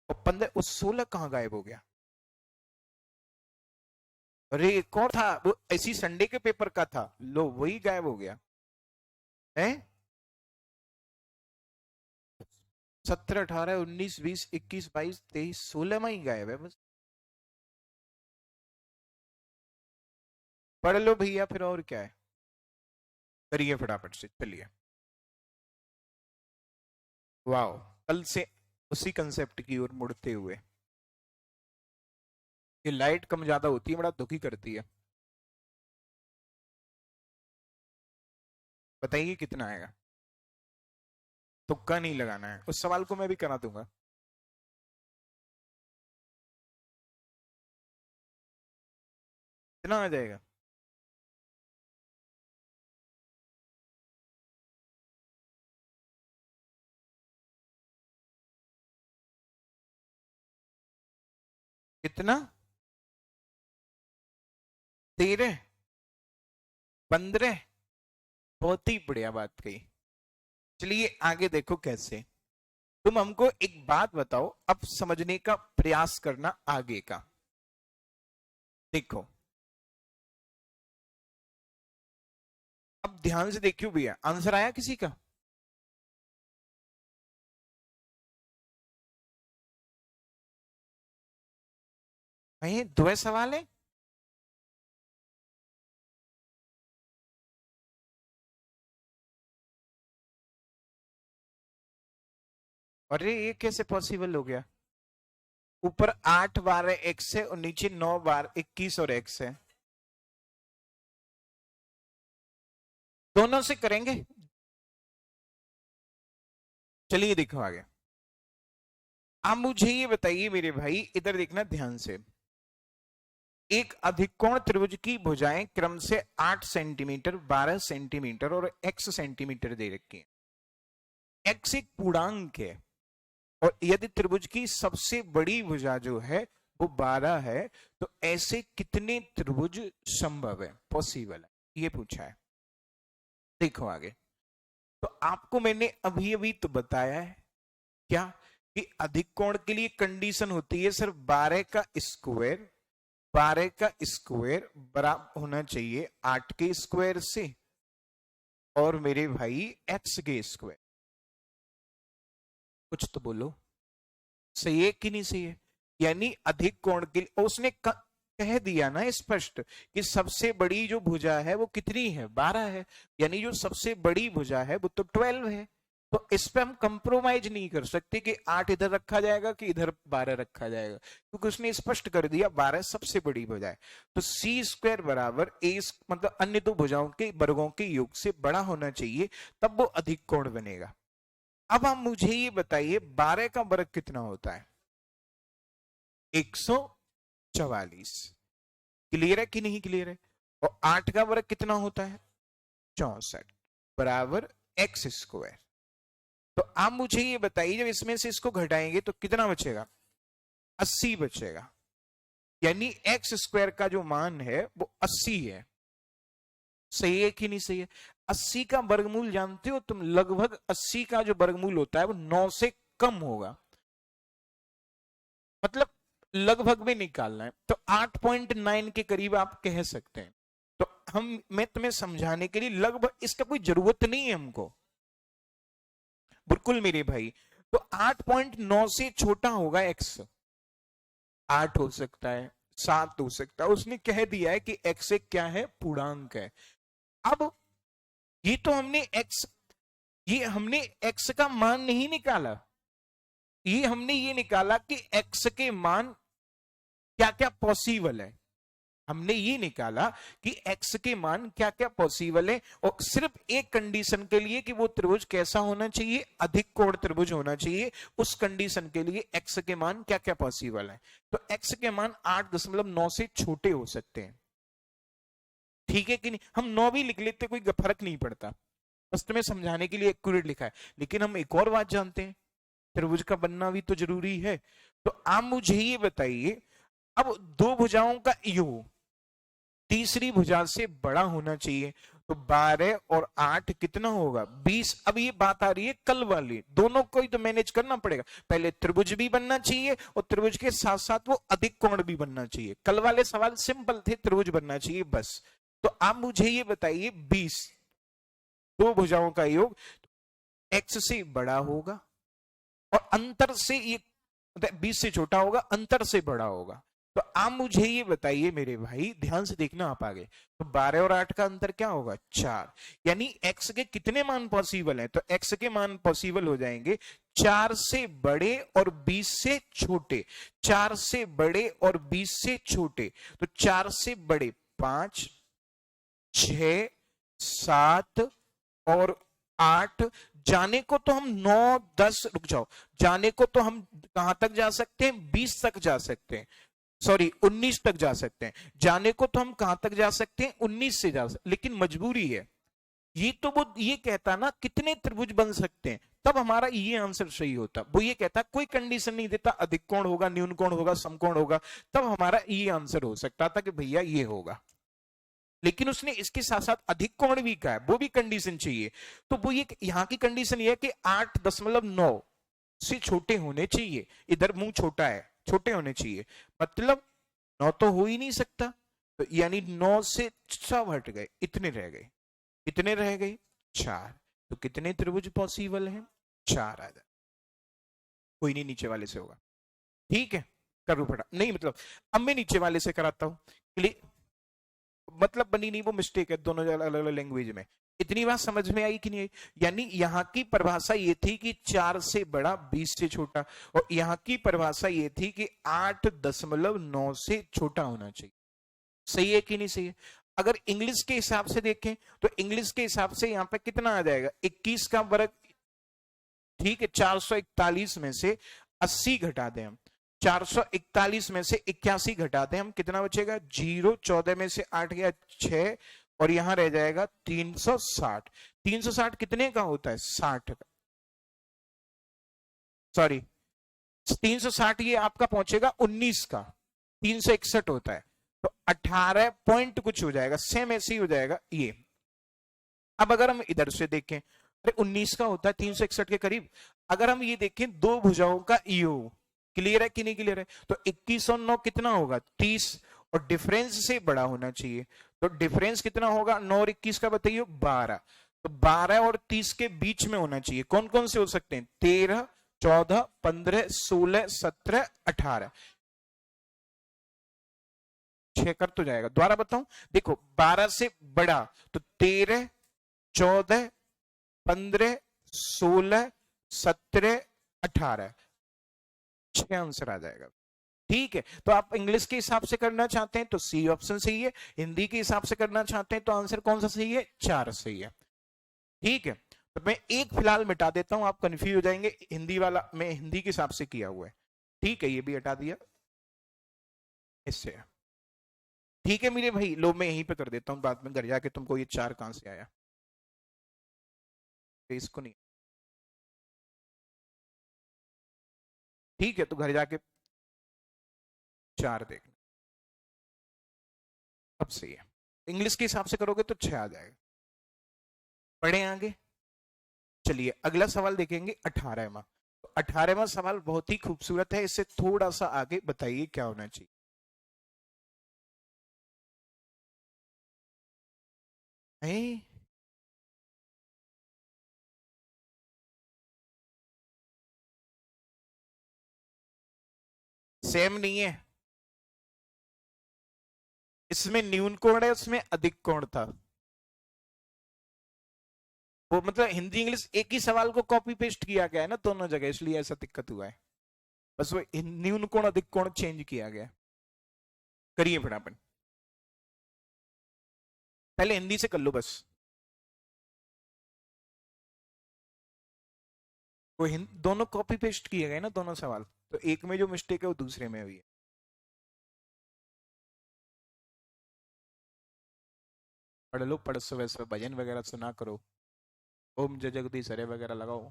और 15 उस 16 कहां गायब हो गया? अरे कौन था वो? ऐसी संडे के पेपर का था, लो वही गायब हो गया है। 17 18 19 20 21 22 23 16 में ही गायब है बस। पढ़ लो भैया फिर, और क्या है, करिए फटाफट से चलिए। वाओ, कल से उसी कंसेप्ट की ओर मुड़ते हुए। ये लाइट कम ज्यादा होती है, बड़ा दुखी करती है। बताइए कितना आएगा? तुक्का नहीं लगाना है, उस सवाल को मैं भी करा दूंगा। कितना आ जाएगा? कितना? 13? 15? बहुत ही बढ़िया बात कही। चलिए आगे देखो कैसे। तुम हमको एक बात बताओ, अब समझने का प्रयास करना आगे का। देखो अब ध्यान से देखियो भैया, आंसर आया किसी का? भाई दो सवाल है। अरे ये कैसे पॉसिबल हो गया? ऊपर 8 बार एक्स है और नीचे 9 बार 21 और एक्स है। दोनों से करेंगे। चलिए देखो आगे। आप मुझे ये बताइए मेरे भाई, इधर देखना ध्यान से। एक अधिकोण त्रिभुज की भुजाएं क्रम से 8 सेंटीमीटर, 12 सेंटीमीटर और x सेंटीमीटर दे रखी है। x एक पूर्णांक है और यदि त्रिभुज की सबसे बड़ी भुजा जो है वो 12 है, तो ऐसे कितने त्रिभुज संभव है, पॉसिबल है, ये पूछा है। देखो आगे। तो आपको मैंने अभी अभी तो बताया है क्या, कि अधिक कोण के लिए कंडीशन होती है सिर्फ 12 का स्क्वायर, 12 का स्क्वायर बराबर होना चाहिए 8 के स्क्वायर से, और मेरे भाई x के स्क्वायर। कुछ तो बोलो, सही है कि नहीं सही है? यानी अधिक कोण के लिए उसने कह दिया ना स्पष्ट कि सबसे बड़ी जो भुजा है वो कितनी है, 12 है। यानी जो सबसे बड़ी भुजा है वो तो 12 है। तो इस पे हम कंप्रोमाइज नहीं कर सकते कि 8 इधर रखा जाएगा कि इधर 12 रखा जाएगा, क्योंकि उसने स्पष्ट कर दिया 12 सबसे बड़ी भुजा है। तो सी स्क्वायर बराबर ए, मतलब अन्य दो भुजाओं के वर्गों के योग से बड़ा होना चाहिए, तब वो अधिक कोण बनेगा। अब आप मुझे ये बताइए 12 का वर्ग कितना होता है? 144। क्लियर है कि नहीं क्लियर है? और 8 का वर्ग कितना होता है? 64 बराबर एक्स स्क्वायर। तो आप मुझे ये बताइए जब इसमें से इसको घटाएंगे तो कितना बचेगा? 80 बचेगा। यानी एक्स स्क्वायर का जो मान है वो 80 है। सही है कि नहीं सही है? 80 का वर्गमूल जानते हो तुम, लगभग 80 का जो वर्गमूल होता है वो 9 से कम होगा, मतलब लगभग में निकालना है तो 8.9 के करीब आप कह सकते हैं। तो मैं तुम्हें समझाने के लिए, लगभग इसका कोई जरूरत नहीं है हमको, बिल्कुल मेरे भाई। तो 8.9 से छोटा होगा x, 8 हो सकता है, 7 हो सकता है, उसने कह दिया है कि x एक क्या है, पूर्णांक है। अब ये तो हमने x, ये हमने x का मान नहीं निकाला, ये हमने ये निकाला कि x के मान क्या क्या पॉसिबल है। हमने ये निकाला कि x के मान क्या क्या पॉसिबल है, और सिर्फ एक कंडीशन के लिए कि वो त्रिभुज कैसा होना चाहिए, अधिक कोण त्रिभुज होना चाहिए। उस कंडीशन के लिए x के मान क्या क्या पॉसिबल है। तो x के मान 8.9 से छोटे हो सकते हैं, ठीक है कि नहीं? हम 9 भी लिख लेते, कोई फर्क नहीं पड़ता, बस तुम्हें समझाने के लिए एक्यूरेट लिखा है। लेकिन हम एक और बात जानते हैं, त्रिभुज का बनना भी तो जरूरी है। तो आप मुझे ये बताइए, अब दो भुजाओं का योग तीसरी भुजा से बड़ा होना चाहिए, तो 12 और 8 कितना होगा 20। अब ये बात आ रही है कल वाली, दोनों को ही तो मैनेज करना पड़ेगा, पहले त्रिभुज भी बनना चाहिए और त्रिभुज के साथ साथ वो अधिक कोण भी बनना चाहिए। कल वाले सवाल सिंपल थे, त्रिभुज बनना चाहिए बस। तो आप मुझे ये बताइए 20 दो भुजाओं का योग x से बड़ा होगा और अंतर से ये 20 से छोटा होगा, अंतर से बड़ा होगा। तो आप मुझे ये बताइए मेरे भाई, ध्यान से देखना आप आगे, तो 12 और 8 का अंतर क्या होगा 4, यानी x के कितने मान पॉसिबल हैं, तो x के मान पॉसिबल हो जाएंगे 4 से बड़े और 20 से छोटे, 4 से बड़े और 20 से छोटे। तो 4 से बड़े 5, 6, 7 और 8, जाने को तो हम 9, 10, रुक जाओ, जाने को तो हम कहां तक जा सकते हैं 20 तक जा सकते हैं, सॉरी 19 तक जा सकते हैं, जाने को तो हम कहां तक जा सकते हैं 19 से जा सकते, लेकिन मजबूरी है ये, तो वो ये कहता ना कितने त्रिभुज बन सकते हैं, तब हमारा ये आंसर सही होता। वो ये कहता कोई कंडीशन नहीं देता, अधिक कोण होगा, न्यून कोण होगा, समकोण होगा, तब हमारा ये आंसर हो सकता था कि भैया ये होगा। लेकिन उसने इसके साथ साथ अधिक कोण भी कहा है, वो भी कंडीशन चाहिए। तो वो ये यहां की कंडीशन ये है कि 8.9 से छोटे होने चाहिए, इधर मुंह छोटा है, छोटे होने चाहिए, मतलब 9 तो हो ही नहीं सकता, तो यानी 9 से 6 हट गए, इतने रह गए, कितने रह गए 4। तो कितने त्रिभुज पॉसिबल हैं 4 आ जाए, कोई नहीं नीचे वाले से होगा, ठीक है करो फटा, नहीं मतलब अब मैं नीचे वाले से कराता हूं, मतलब बनी नहीं, वो मिस्टेक है, दोनों अलग अलग लैंग्वेज में। इतनी बात समझ में आई कि नहीं आई? यानी यहाँ की परिभाषा ये थी कि 4 से बड़ा 20 से छोटा, और यहाँ की परिभाषा ये थी कि 8.9 से छोटा होना चाहिए। सही है कि नहीं सही है? अगर इंग्लिश के हिसाब से देखें तो इंग्लिश के हिसाब से यहाँ पे कितना आ जाएगा 21 का वर्ग, ठीक है 441 में से 80 घटा दें हम, 441 में से 81 घटा दें हम, कितना बचेगा 0, 14 में से 8 गया 6 और यहां रह जाएगा 360। 360 कितने का होता है 60 का, सॉरी 360 ये आपका पहुंचेगा 19 का, 361 होता है, तो 18 पॉइंट कुछ हो जाएगा, सेम ऐसे ही हो जाएगा ये। अब अगर हम इधर से देखें, अरे 19 का होता है 361 के करीब, अगर हम ये देखें दो भुजाओं का योग, क्लियर है कि नहीं क्लियर है? तो 21 और 9 कितना होगा 30, और डिफरेंस से बड़ा होना चाहिए, तो डिफरेंस कितना होगा 9 और 21 का बताइए 12, तो 12 और 30 के बीच में होना चाहिए। कौन कौन से हो सकते हैं 13, 14, 15, 16, 17, 18, 6 कर तो जाएगा, दोबारा बताऊं देखो 12 से बड़ा तो 13, 14, 15, 16, 17, 18, 6 आंसर आ जाएगा। ठीक है, तो आप इंग्लिश के हिसाब से करना चाहते हैं तो सी ऑप्शन सही है, हिंदी के हिसाब से करना चाहते हैं तो आंसर कौन सा सही है 4 सही है। ठीक है, तो मैं एक फिलहाल मिटा देता हूं, आप कंफ्यूज हो जाएंगे, हिंदी वाला मैं हिंदी के हिसाब से किया हुआ है, ठीक है ये भी हटा दिया इससे। ठीक है मेरे भाई, लो मैं यहीं पे कर देता हूं, बाद में घर जाके तुमको ये 4 कहां से आया, तो इसको नहीं, ठीक है तो घर जाके 4 देखना, अब सही है। इंग्लिश के हिसाब से करोगे तो 6 आ जाएगा। पढ़े आगे, चलिए अगला सवाल देखेंगे 18वां। तो 18वां सवाल बहुत ही खूबसूरत है, इससे थोड़ा सा आगे बताइए क्या होना चाहिए। सेम नहीं है, इसमें न्यून कोण है उसमें अधिक कोण था, वो मतलब हिंदी इंग्लिश एक ही सवाल को कॉपी पेस्ट किया गया है ना दोनों जगह, इसलिए ऐसा दिक्कत हुआ है, बस वो न्यून कोण अधिक कोण चेंज किया गया। करिए फटाफट, पहले हिंदी से कर लो बस, वो दोनों कॉपी पेस्ट किए गए ना दोनों सवाल, तो एक में जो मिस्टेक है वो दूसरे में हुई है। पढ़ लो, पढ़ सुबह सुबह भजन वगैरह सुना करो, ओम जय जगदीश हरे वगैरह लगाओ,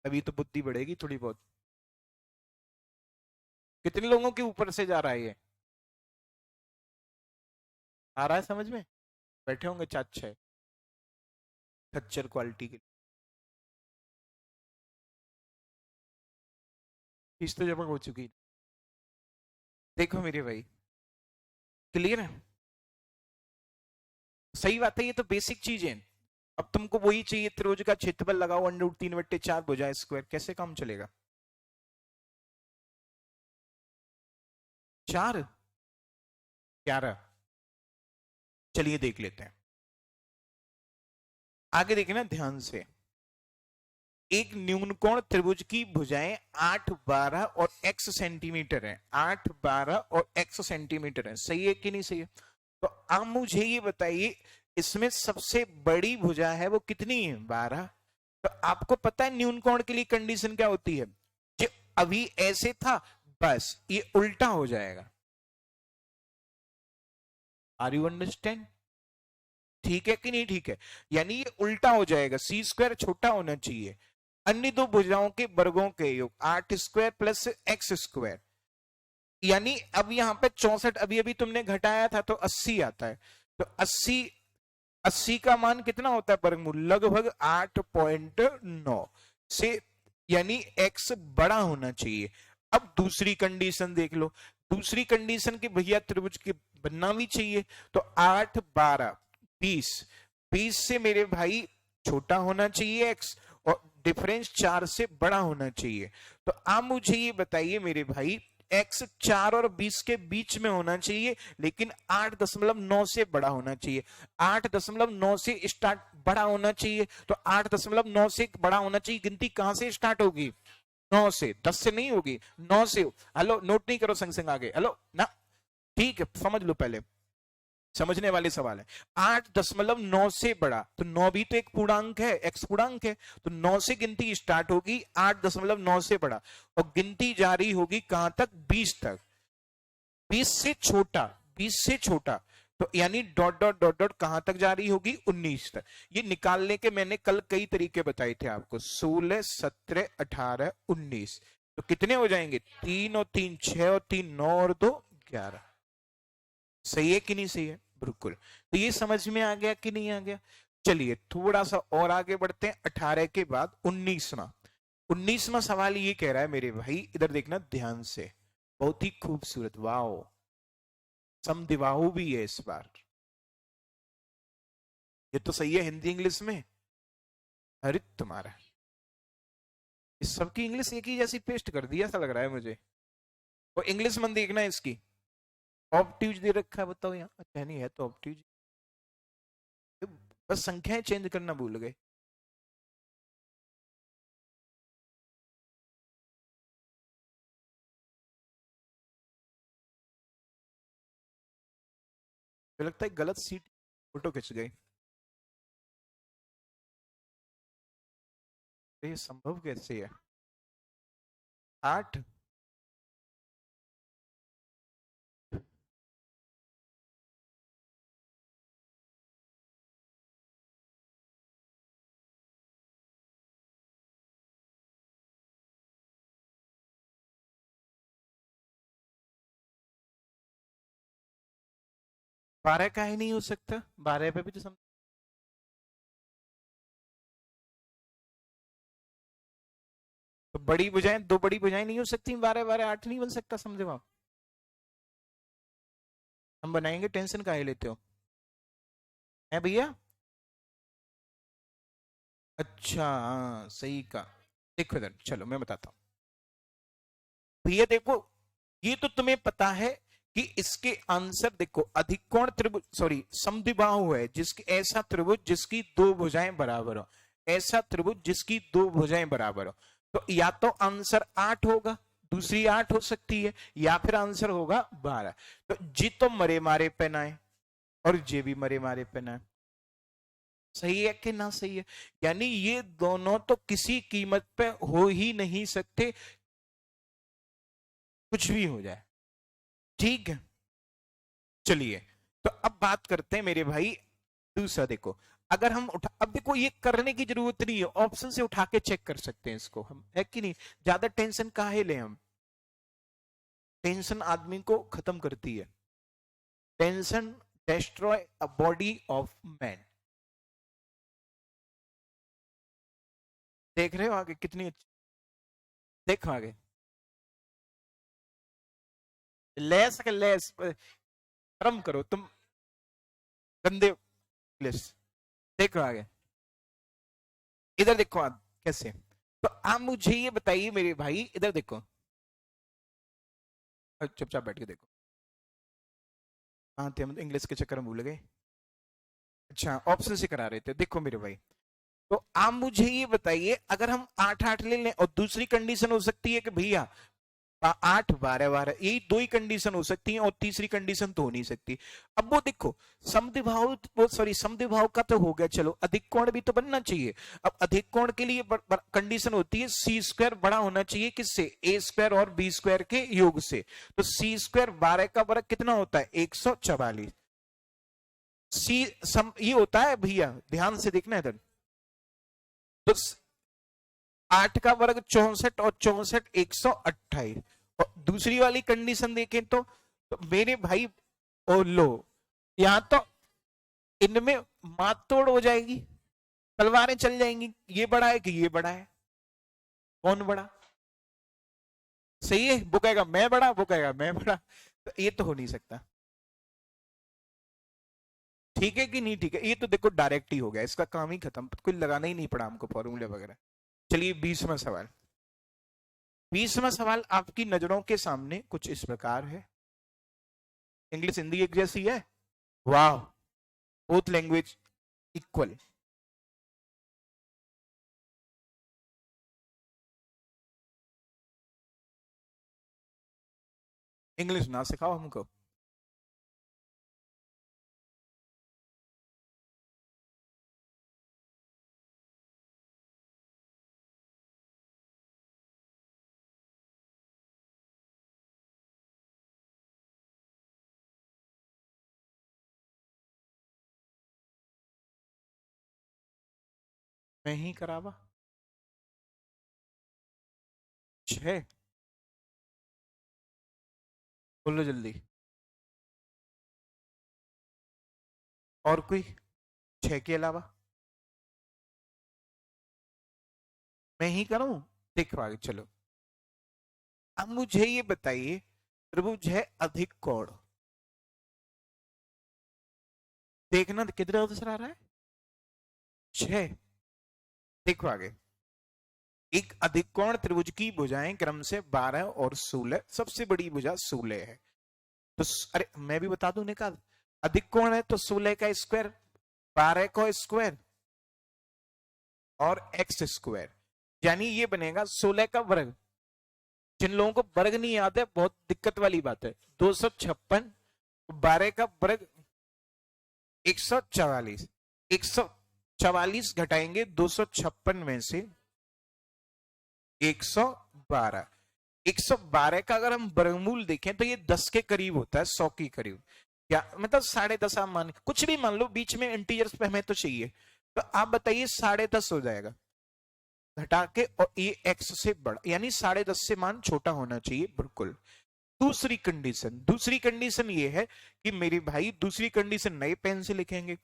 तभी तो बुद्धि बढ़ेगी थोड़ी बहुत। कितने लोगों के ऊपर से जा रहा है ये, आ रहा है समझ में? बैठे होंगे 4-6 खच्चर क्वालिटी के। फीस तो जमा हो चुकी। देखो मेरे भाई, क्लियर है? सही बात है, ये तो बेसिक चीज है। अब तुमको वही चाहिए, त्रिभुज का क्षेत्रफल लगाओ √3/4 भुजाएं स्क्वायर, कैसे काम चलेगा? 4 11। चलिए देख लेते हैं, आगे देखें ना ध्यान से। एक न्यून कोण त्रिभुज की भुजाएं 8 12 और x सेंटीमीटर है। 8 12 और x सेंटीमीटर है, सही है कि नहीं सही है? तो आप मुझे ये बताइए, इसमें सबसे बड़ी भुजा है वो कितनी है? 12। तो आपको पता है न्यून कोण के लिए कंडीशन क्या होती है? जो अभी ऐसे था, बस ये उल्टा हो जाएगा। Are you understand? ठीक है कि नहीं ठीक है? यानी ये उल्टा हो जाएगा, सी स्क्वायर छोटा होना चाहिए। अन्य दो भुजाओं के वर्गों के योग 8 स्क्वायर प्लस x स्क्वायर, यानी अब यहां पे 64 अभी अभी तुमने घटाया था तो 80 आता है। तो 80 का मान कितना होता है वर्गमूल? लगभग 8.9 से, यानी x बड़ा होना चाहिए। अब दूसरी कंडीशन देख लो, दूसरी कंडीशन के भैया त्रिभुज के बनना भी चाहिए। तो 8 12 20, 20 से मेरे भाई छोटा होना चाहिए x, और डिफरेंस 4 से बड़ा होना चाहिए। तो आप मुझे ये बताइए मेरे भाई, x 4 और 20 के बीच में होना चाहिए, लेकिन 8.9 से बड़ा होना चाहिए। 8.9 से स्टार्ट बड़ा होना चाहिए, तो 8.9 से बड़ा होना चाहिए। गिनती कहां से स्टार्ट होगी? 9 से, 10 से नहीं होगी, 9 से। हेलो, नोट नहीं करो संग संग आगे, हेलो ना, ठीक है समझ लो, पहले समझने वाले सवाल है। 8.9 से बड़ा, तो 9 भी तो एक पूर्णांक है, x पूर्णांक है, तो 9 से गिनती स्टार्ट होगी, 8.9 से बड़ा, और गिनती जारी होगी कहां तक? 20 तक। 20 से छोटा, 20 से छोटा, तो यानी डॉट डॉट डॉट डॉट कहां तक जारी होगी? 19 तक। ये निकालने के मैंने कल कई तरीके बताए थे आपको, 16 17 18 19। तो कितने हो जाएंगे? 3 और 3 6 और 3 9 और 2 11। सही है कि नहीं सही है? बिल्कुल। तो ये समझ में आ गया कि नहीं आ गया? चलिए थोड़ा सा और आगे बढ़ते हैं। 18 के बाद 19वां सवाल ये कह रहा है मेरे भाई, इधर देखना ध्यान से, बहुत ही खूबसूरत, वाओ, समद्विबाहु भी है इस बार। ये तो सही है हिंदी इंग्लिश में। अरे तुम्हारा इस सबकी इंग्लिश एक ही जैसी पेस्ट कर दी ऐसा लग रहा है मुझे। और इंग्लिश मन देखना है इसकी, ऑब्ट्यूज दे रखा है, बताओ यहाँ। अच्छा नहीं है तो ऑब्ट्यूज, बस संख्याएं चेंज करना भूल गए। मुझे लगता है गलत सीट फोटो खिंच गई। तो ये संभव कैसे है? 8, बारह का ही नहीं हो सकता? 12 पे भी तो तो बड़ी भुजाएं, दो बड़ी भुजाएं नहीं हो सकती? 12 12 8 नहीं बन सकता, समझे आप? हम बनाएंगे, टेंशन काहे लेते हो? है भैया? अच्छा हाँ सही का। देखो इधर, चलो मैं बताता हूँ भैया। देखो ये तो तुम्हें पता है कि इसके आंसर देखो, अधिकोण त्रिभुज, सॉरी समद्विबाहु है जिसकी, ऐसा त्रिभुज जिसकी दो भुजाएं बराबर हो, ऐसा त्रिभुज जिसकी दो भुजाएं बराबर हो। तो या तो आंसर 8 होगा, दूसरी 8 हो सकती है, या फिर आंसर होगा 12। तो जी तो मरे मारे पहनाए और जे भी मरे मारे पहनाए। सही है कि ना सही है? यानी ये दोनों तो किसी कीमत पे हो ही नहीं सकते, कुछ भी हो जाए। ठीक है, चलिए तो अब बात करते हैं मेरे भाई दूसरा। देखो अगर हम उठा, अब देखो ये करने की जरूरत नहीं है, ऑप्शन से उठा के चेक कर सकते हैं इसको हम, है कि नहीं? ज्यादा टेंशन काहे ले हम? टेंशन आदमी को खत्म करती है, tension destroy a body of man। देख रहे हो आगे कितनी अच्छी, देखो आगे, लेस के लेस, कर्म करो तुम गंदे इंग्लिश। देखो आगे, इधर देखो आप कैसे। तो आप मुझे ये बताइए मेरे भाई, इधर देखो, चुपचाप बैठ के देखो। हाँ थे हम, इंग्लिश के चक्कर में भूल गए। अच्छा, ऑप्शन से करा रहे थे, देखो मेरे भाई। तो आप मुझे ये बताइए, अगर हम 8 8 ले लें, और दूसरी कंडीशन हो सकती है कि भैया 8 12 12, यही दो ही कंडीशन हो सकती है, और तीसरी कंडीशन तो हो नहीं सकती। अब वो देखो, समद्विभाव, वो सॉरी समद्विभाव का तो हो गया, चलो अधिक कोण भी तो बनना चाहिए। अब अधिक कोण के लिए कंडीशन होती है सी स्क्वायर बड़ा होना चाहिए किससे, ए स्क्वायर और बी स्क्वायर के योग से। तो सी स्क्वायर 12 का वर्ग कितना होता है, 144। सी ये होता है भैया, ध्यान से देखना इधर। तो 8 का वर्ग 64, और 64 128। और दूसरी वाली कंडीशन देखें तो मेरे भाई, ओ लो, यहां तो इनमें मात तोड़ हो जाएगी, तलवारें चल जाएंगी, ये बड़ा है कि ये बड़ा है, कौन बड़ा। सही है, वो कहेगा मैं बड़ा, वो कहेगा मैं बड़ा, तो ये तो हो नहीं सकता। ठीक है कि नहीं ठीक है, ये तो देखो डायरेक्ट ही हो गया, इसका काम ही खत्म, कोई लगाना ही नहीं पड़ा हमको फॉर्मूले वगैरह। चलिए 20वां सवाल। 20वां सवाल आपकी नजरों के सामने कुछ इस प्रकार है। इंग्लिश हिंदी एक जैसी है, वाह, बोथ लैंग्वेज इक्वल। इंग्लिश ना सिखाओ हमको। मैं ही करावा, 6, बोलो जल्दी। और कोई, 6 के अलावा मैं ही करूं, देखो आगे चलो। अब मुझे ये बताइए, त्रिभुज है अधिक कोण, देखना किधर अवसर आ रहा है, 6। देखो आगे, एक अधिक कोण त्रिभुज की भुजाएं क्रम से 12 और 16, सबसे बड़ी भुजा 16 है। तो अरे मैं भी बता दूं निकाल, अधिक कोण है तो 16 का स्क्वायर, 12 का स्क्वायर, और एक्स स्क्वायर, यानी ये बनेगा 16 का वर्ग। जिन लोगों को वर्ग नहीं आता है, बहुत दिक्कत वाली बात है, 256, 12 का वर्ग 144, 144 घटाएंगे 256 में से 112, 112 का अगर हम वर्गमूल देखें तो ये 10 के करीब होता है, 100 के करीब, क्या मतलब 10.5 आप मान, कुछ भी मान लो, बीच में इंटीजर्स पे हमें तो चाहिए। तो आप बताइए 10.5 हो जाएगा घटा के, और ये एक्स से बड़ा, यानी 10.5 से मान छोटा होना चाहिए, बिल्कुल। दूसरी कंडीशन ये है कि मेरे भाई, दूसरी कंडीशन नए पेन से लिखेंगे,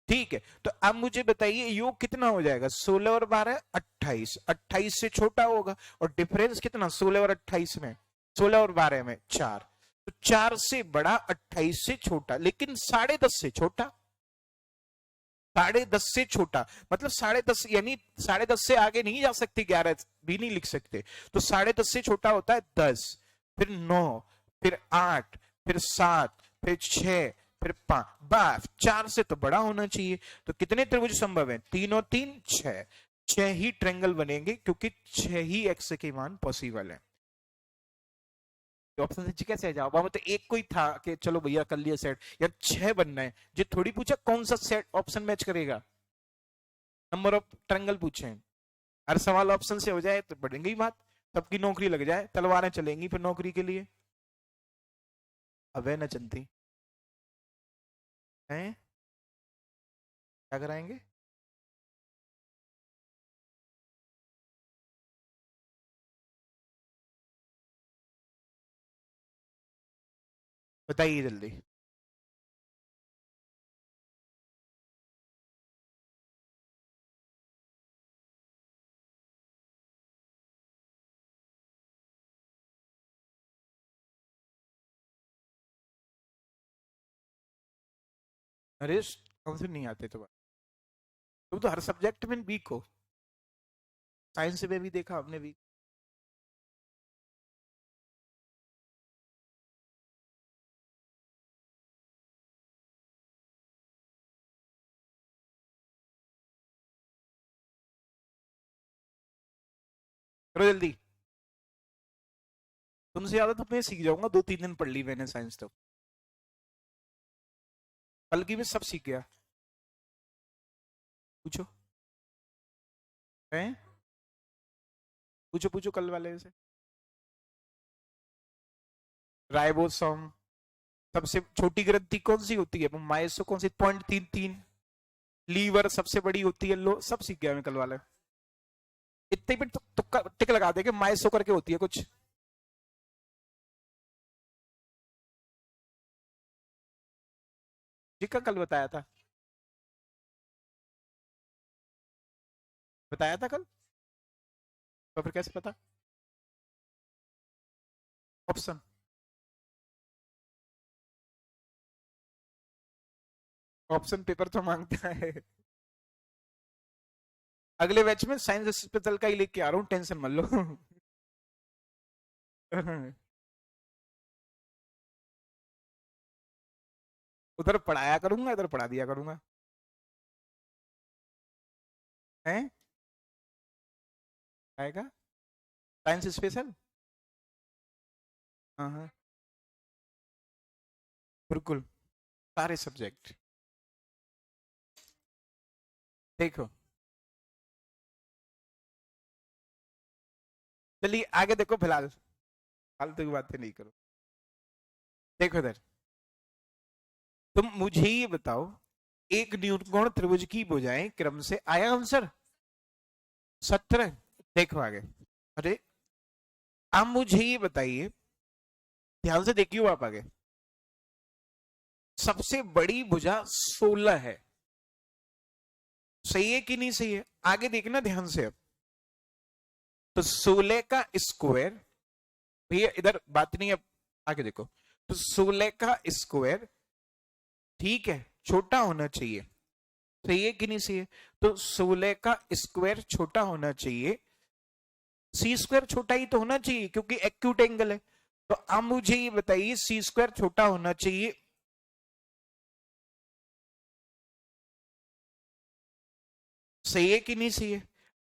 ठीक है। तो अब मुझे बताइए योग कितना हो जाएगा, 16 और 12 28, 28 से छोटा होगा, और डिफरेंस कितना 16 और 28 में, 16 और 12 में 4, तो 4 से बड़ा 28 से छोटा, लेकिन 10.5 से छोटा, 10.5 से छोटा, मतलब 10.5 यानी 10.5 से आगे नहीं जा सकते, 11 भी नहीं लिख सकते। तो 10.5 से छोटा होता है 10, फिर 9, फिर 8, फिर 7, फिर 6, फिर 5, बस 4 से तो बड़ा होना चाहिए। तो कितने त्रिभुज संभव है, 3 और 3 6, 6 ही ट्रेंगल बनेंगे, क्योंकि 6 ही एक्स के मान पॉसिबल है। ऑप्शन से कैसे जवाब, तो एक कोई था कि चलो भैया कर लिया सेट, यार 6 बनना है, जो थोड़ी पूछा कौन सा सेट ऑप्शन मैच करेगा, नंबर ऑफ ट्रायंगल पूछे हैं। हर सवाल ऑप्शन से हो जाए तो बढ़ेंगे ही बात, सबकी नौकरी लग जाए, तलवारें चलेंगी फिर नौकरी के लिए। अबे न चलती हैं, क्या कराएंगे। बताइए जल्दी। अरे कौन से नहीं आते तुम्हारे? तुम तो हर सब्जेक्ट में वीक हो। साइंस में भी देखा हमने भी। करो जल्दी। तुमसे ज्यादा तो मैं सीख जाऊंगा, 2-3 दिन पढ़ ली मैंने साइंस तो। कल की में सब सीख गया। पूछो। हैं? पूछो पूछो कल वाले से। राइबोसोम। सबसे छोटी ग्रंथि कौन सी होती है? माइसो कौन सी? 0.33। लीवर सबसे बड़ी होती है। लो सब सीख गया मैं कल वाले। इतने भी तुक्का टिक लगा देंगे, माइसो करके होती है कुछ। जी का कल बताया था। बताया था कल। तो फिर कैसे पता? ऑप्शन। ऑप्शन पेपर तो मांगता है। अगले बैच में साइंस स्पेशल का ही लेके आ रहा हूँ, टेंशन मत लो। उधर पढ़ाया करूंगा, इधर पढ़ा दिया करूंगा। हैं? आएगा साइंस स्पेशल। हाँ हाँ, बिल्कुल। सारे सब्जेक्ट। देखो, चलिए आगे देखो फिलहाल। फालतू की बातें नहीं करो। देखो इधर, तुम मुझे ये बताओ, एक न्यूनकोण त्रिभुज की भुजाएं क्रम से, आया आंसर? 17। देखो आगे। अरे, आप मुझे ये बताइए, ध्यान से देखियो आप आगे। सबसे बड़ी भुजा 16 है। सही है कि नहीं सही है? आगे देखना ध्यान से अब। तो 16 का स्क्वायर, भैया इधर बात नहीं, अब आगे देखो। तो 16 का स्क्वायर, ठीक है, छोटा होना चाहिए। सही है कि नहीं सही है? तो 16 का स्क्वायर छोटा होना चाहिए। सी स्क्वायर छोटा ही तो होना चाहिए क्योंकि एक्यूट एंगल है। तो अब मुझे ये बताइए, सी स्क्वायर छोटा होना चाहिए। सही है कि नहीं सही है?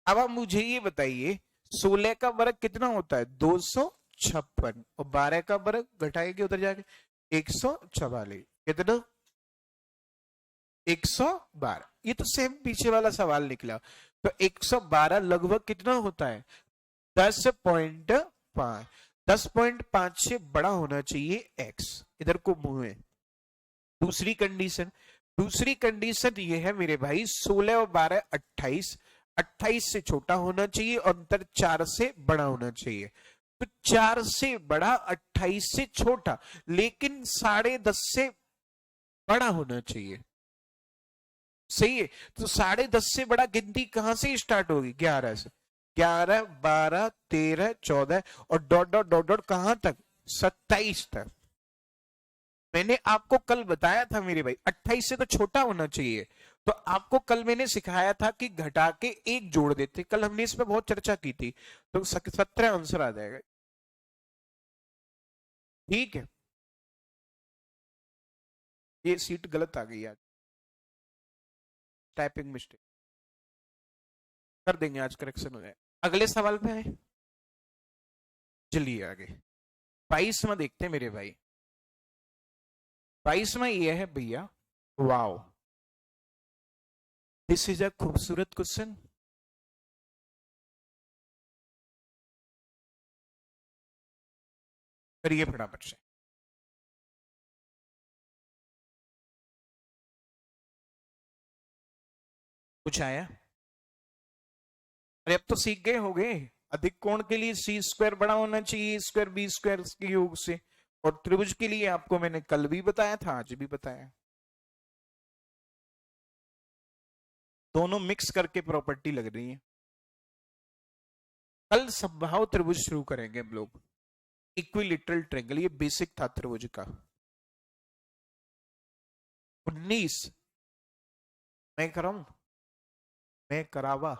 अब आप मुझे ये बताइए, 16 का वर्ग कितना होता है? 256। और 12 का वर्ग घटाएंगे उधर जाके, 144। कितना? 112। ये तो सेम पीछे वाला सवाल निकला। तो 112 लगभग कितना होता है? 10.5। 10.5 से बड़ा होना चाहिए एक्स। इधर को मुंह है। दूसरी कंडीशन, दूसरी कंडीशन ये है मेरे भाई, 16 और 12 28। 28 से छोटा होना चाहिए और अंतर 4 से बड़ा होना चाहिए। तो 4 से बड़ा, 28 से छोटा, लेकिन 10.5 से बड़ा होना चाहिए। सही है। तो 10.5 से बड़ा गिनती कहां से स्टार्ट होगी? 11 से। 11, 12, 13, 14 और डॉट डॉट डॉट डॉट कहां तक? 27 तक। मैंने आपको कल बताया था मेरे भाई, 28 से तो छोटा होना चाहिए। तो आपको कल मैंने सिखाया था कि घटा के एक जोड़ देते, कल हमने इस पर बहुत चर्चा की थी। तो 17 आंसर आ जाएगा। ठीक है। ये सीट गलत आ गई आज, टाइपिंग मिस्टेक। कर देंगे आज, करेक्शन हो जाए। अगले सवाल पे है। चलिए आगे। 22वां देखते हैं मेरे भाई। 22वां ये है भैया, वाओ, दिस इज अ खूबसूरत क्वेश्चन। करिए फटाफट से। कुछ आया? अरे अब तो सीख गए होगे। अधिक कोण के लिए सी स्क्वायर बड़ा होना चाहिए स्क्वायर बी स्क्वायर के योग से। और त्रिभुज के लिए आपको मैंने कल भी बताया था, आज भी बताया। दोनों मिक्स करके प्रॉपर्टी लग रही है। कल समबाहु त्रिभुज शुरू करेंगे हम लोग। इक्विलेटरल ट्रायंगल, ये बेसिक था त्रिभुज का। 19 मैं कराऊं, मैं करावा।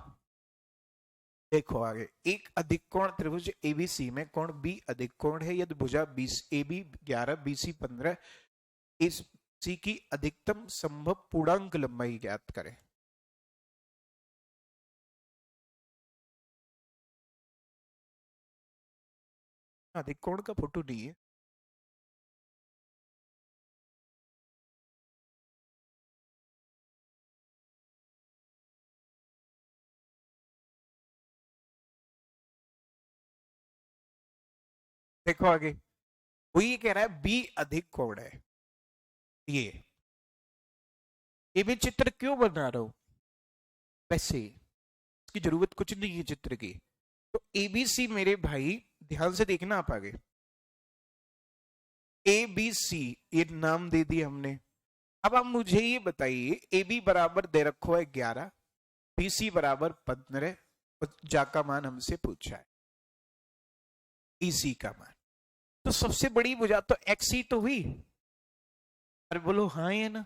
देखो आगे, एक अधिक कोण त्रिभुज एबीसी में कोण बी अधिक कोण है यदि भुजा बीस ए बी 11 बीसी 15 इस सी की अधिकतम संभव पूर्णांक लंबाई ज्ञात करें। अधिक कोण का फोटो नहीं है। देखो आगे, वो ये कह रहा है बी अधिक कोण है। ये भी चित्र क्यों बना रहा हूं, वैसे इसकी जरूरत कुछ नहीं है चित्र की। तो एबीसी मेरे भाई ध्यान से देखना आप आगे, ए बी सी ये नाम दे दिए हमने। अब आप मुझे ये बताइए, ए बी बराबर दे रखो है 11, बी सी बराबर 15, जा का मान हमसे पूछा है, इसी का मान। तो सबसे बड़ी भुजा तो एक्स ही तो हुई। अरे बोलो हाँ या ना,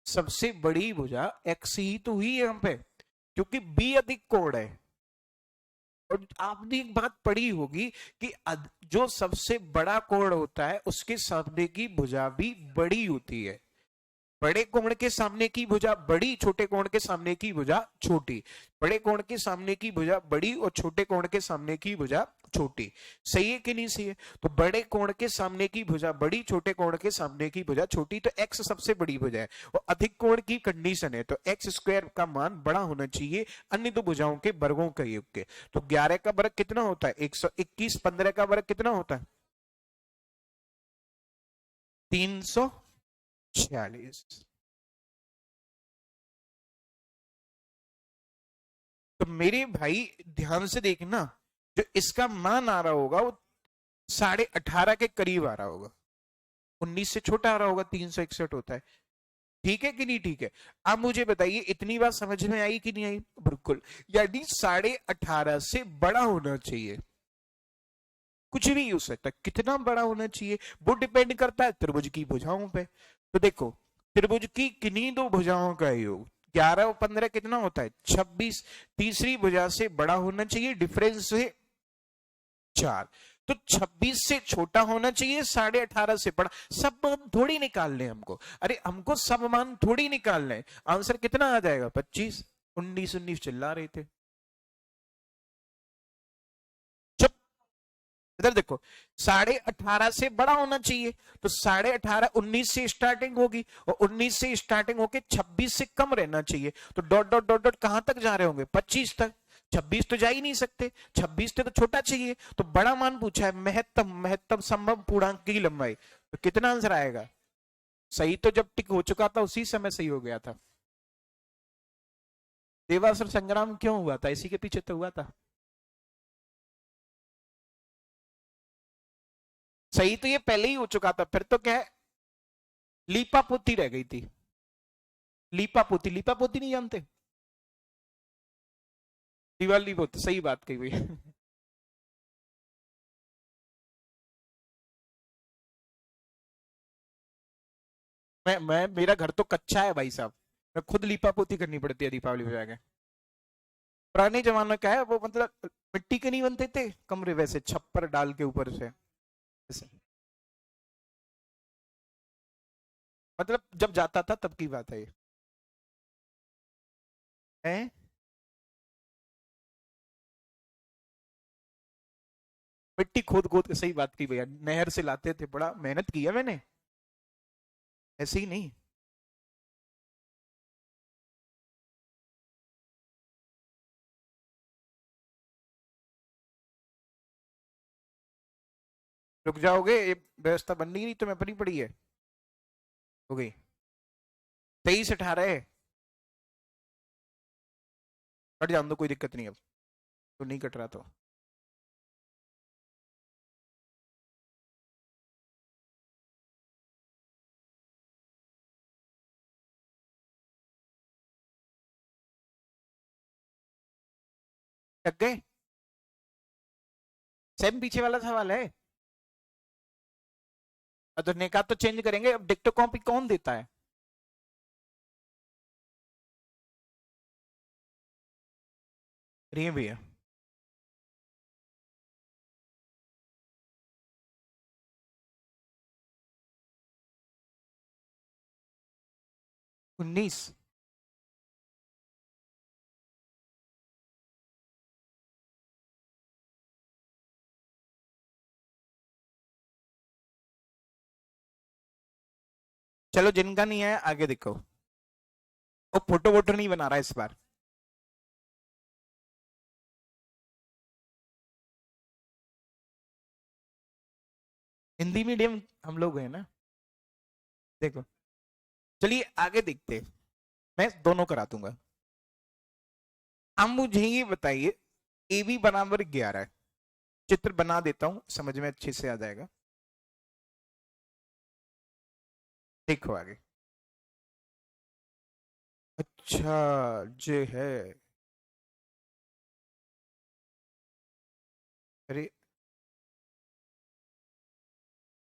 सबसे बड़ी भुजा एक्स ही तो हुई यहाँ पे, क्योंकि बी अधिक कोण है। और आपने एक बात पढ़ी होगी कि जो सबसे बड़ा कोण होता है उसके सामने की भुजा भी बड़ी होती है। बड़े कोण के सामने की भुजा बड़ी, छोटे कोण के सामने की भुजा छोटी। बड़े कोण के सामने की भुजा बड़ी और छोटे कोण के सामने की भुजा छोटी। सही है कि नहीं सही है? तो बड़े कोण के सामने की भुजा बड़ी, छोटे कोण के सामने की भुजा छोटी, तो एक्स सबसे बड़ी भुजा है। और अधिक कोण की कंडीशन है, तो एक्स स्क्वायर का मान बड़ा होना चाहिए अन्य दो भुजाओं के वर्गों का योग के। तो 11 का वर्ग कितना होता है 121, 15 का वर्ग कितना होता है 346। तो मेरे भाई ध्यान से देखना, जो इसका मान आ रहा होगा वो 18.5 के करीब आ रहा होगा, 19 से छोटा आ रहा होगा, 361 होता है। ठीक है कि नहीं ठीक है? अब मुझे बताइए इतनी बात समझ में आई कि नहीं आई? बिल्कुल, यानी 18.5 से बड़ा होना चाहिए। कुछ भी हो सकता है, कितना बड़ा होना चाहिए वो डिपेंड करता है त्रिभुज की भुजाओं पे। तो देखो, त्रिभुज की किन्हीं दो भुजाओं का योग 11 और 15 कितना होता है 26, तीसरी भुजा से बड़ा होना चाहिए, डिफरेंस है 4। तो 26 से छोटा होना चाहिए, 18.5 से बड़ा। सब मान थोड़ी निकालने हैं हमको, अरे हमको सब मान थोड़ी निकालना है। आंसर कितना आ जाएगा 25, 19 19 चिल्ला रहे थे। इधर देखो, 18.5 से बड़ा होना चाहिए, तो 18.5 19 से स्टार्टिंग होगी और 19 से स्टार्टिंग होके 26 से कम रहना चाहिए। तो डॉट डॉट डॉट डॉट कहां तक जा रहे होंगे 25 तक। 26 तो जा ही नहीं सकते, 26 तो छोटा चाहिए। तो बड़ा मान पूछा है, महत्तम महत्तम संभव पूर्णांक की लंबाई, तो कितना आंसर आएगा? सही तो जब टिक हो चुका था उसी समय सही हो गया था। देवासुर संग्राम क्यों हुआ था? इसी के पीछे तो हुआ था। सही तो ये पहले ही हो चुका था, फिर तो क्या है, लीपा पोती रह गई थी। लीपा पोती, लीपा पोती नहीं जानते? दिवाली पोती, सही बात कही हुई। मैं मेरा घर तो कच्चा है भाई साहब, मैं खुद लीपा पोती करनी पड़ती है दीपावली बजा के। पुराने जमाने का है वो, मतलब मिट्टी के नहीं बनते थे कमरे, वैसे छप्पर डाल के ऊपर से ऐसे। मतलब जब जाता था तब की बात है ये। है? मिट्टी खोद खोद के, सही बात की भैया, नहर से लाते थे, बड़ा मेहनत की है मैंने, ऐसे ही नहीं। रुक जाओगे, ये व्यवस्था बननी नहीं तो मैं अपनी पड़ी है। हो गई 23 18 है। कट जान दो, कोई दिक्कत नहीं, अब तो नहीं कट रहा तो। लग गए? सेम पीछे वाला सवाल है। तो निकाह तो चेंज करेंगे, अब डिक्टो कॉपी कौन देता है? ये भैया 19। चलो जिनका नहीं है आगे देखो, वो फोटो वोटो नहीं बना रहा इस बार। हिंदी मीडियम हम लोग हैं ना। देखो चलिए आगे देखते हैं, मैं दोनों करा दूंगा। अब मुझे ये बताइए, ए बी बराबर 11 है, चित्र बना देता हूं समझ में अच्छे से आ जाएगा। देखो आगे। अच्छा जे है, अरे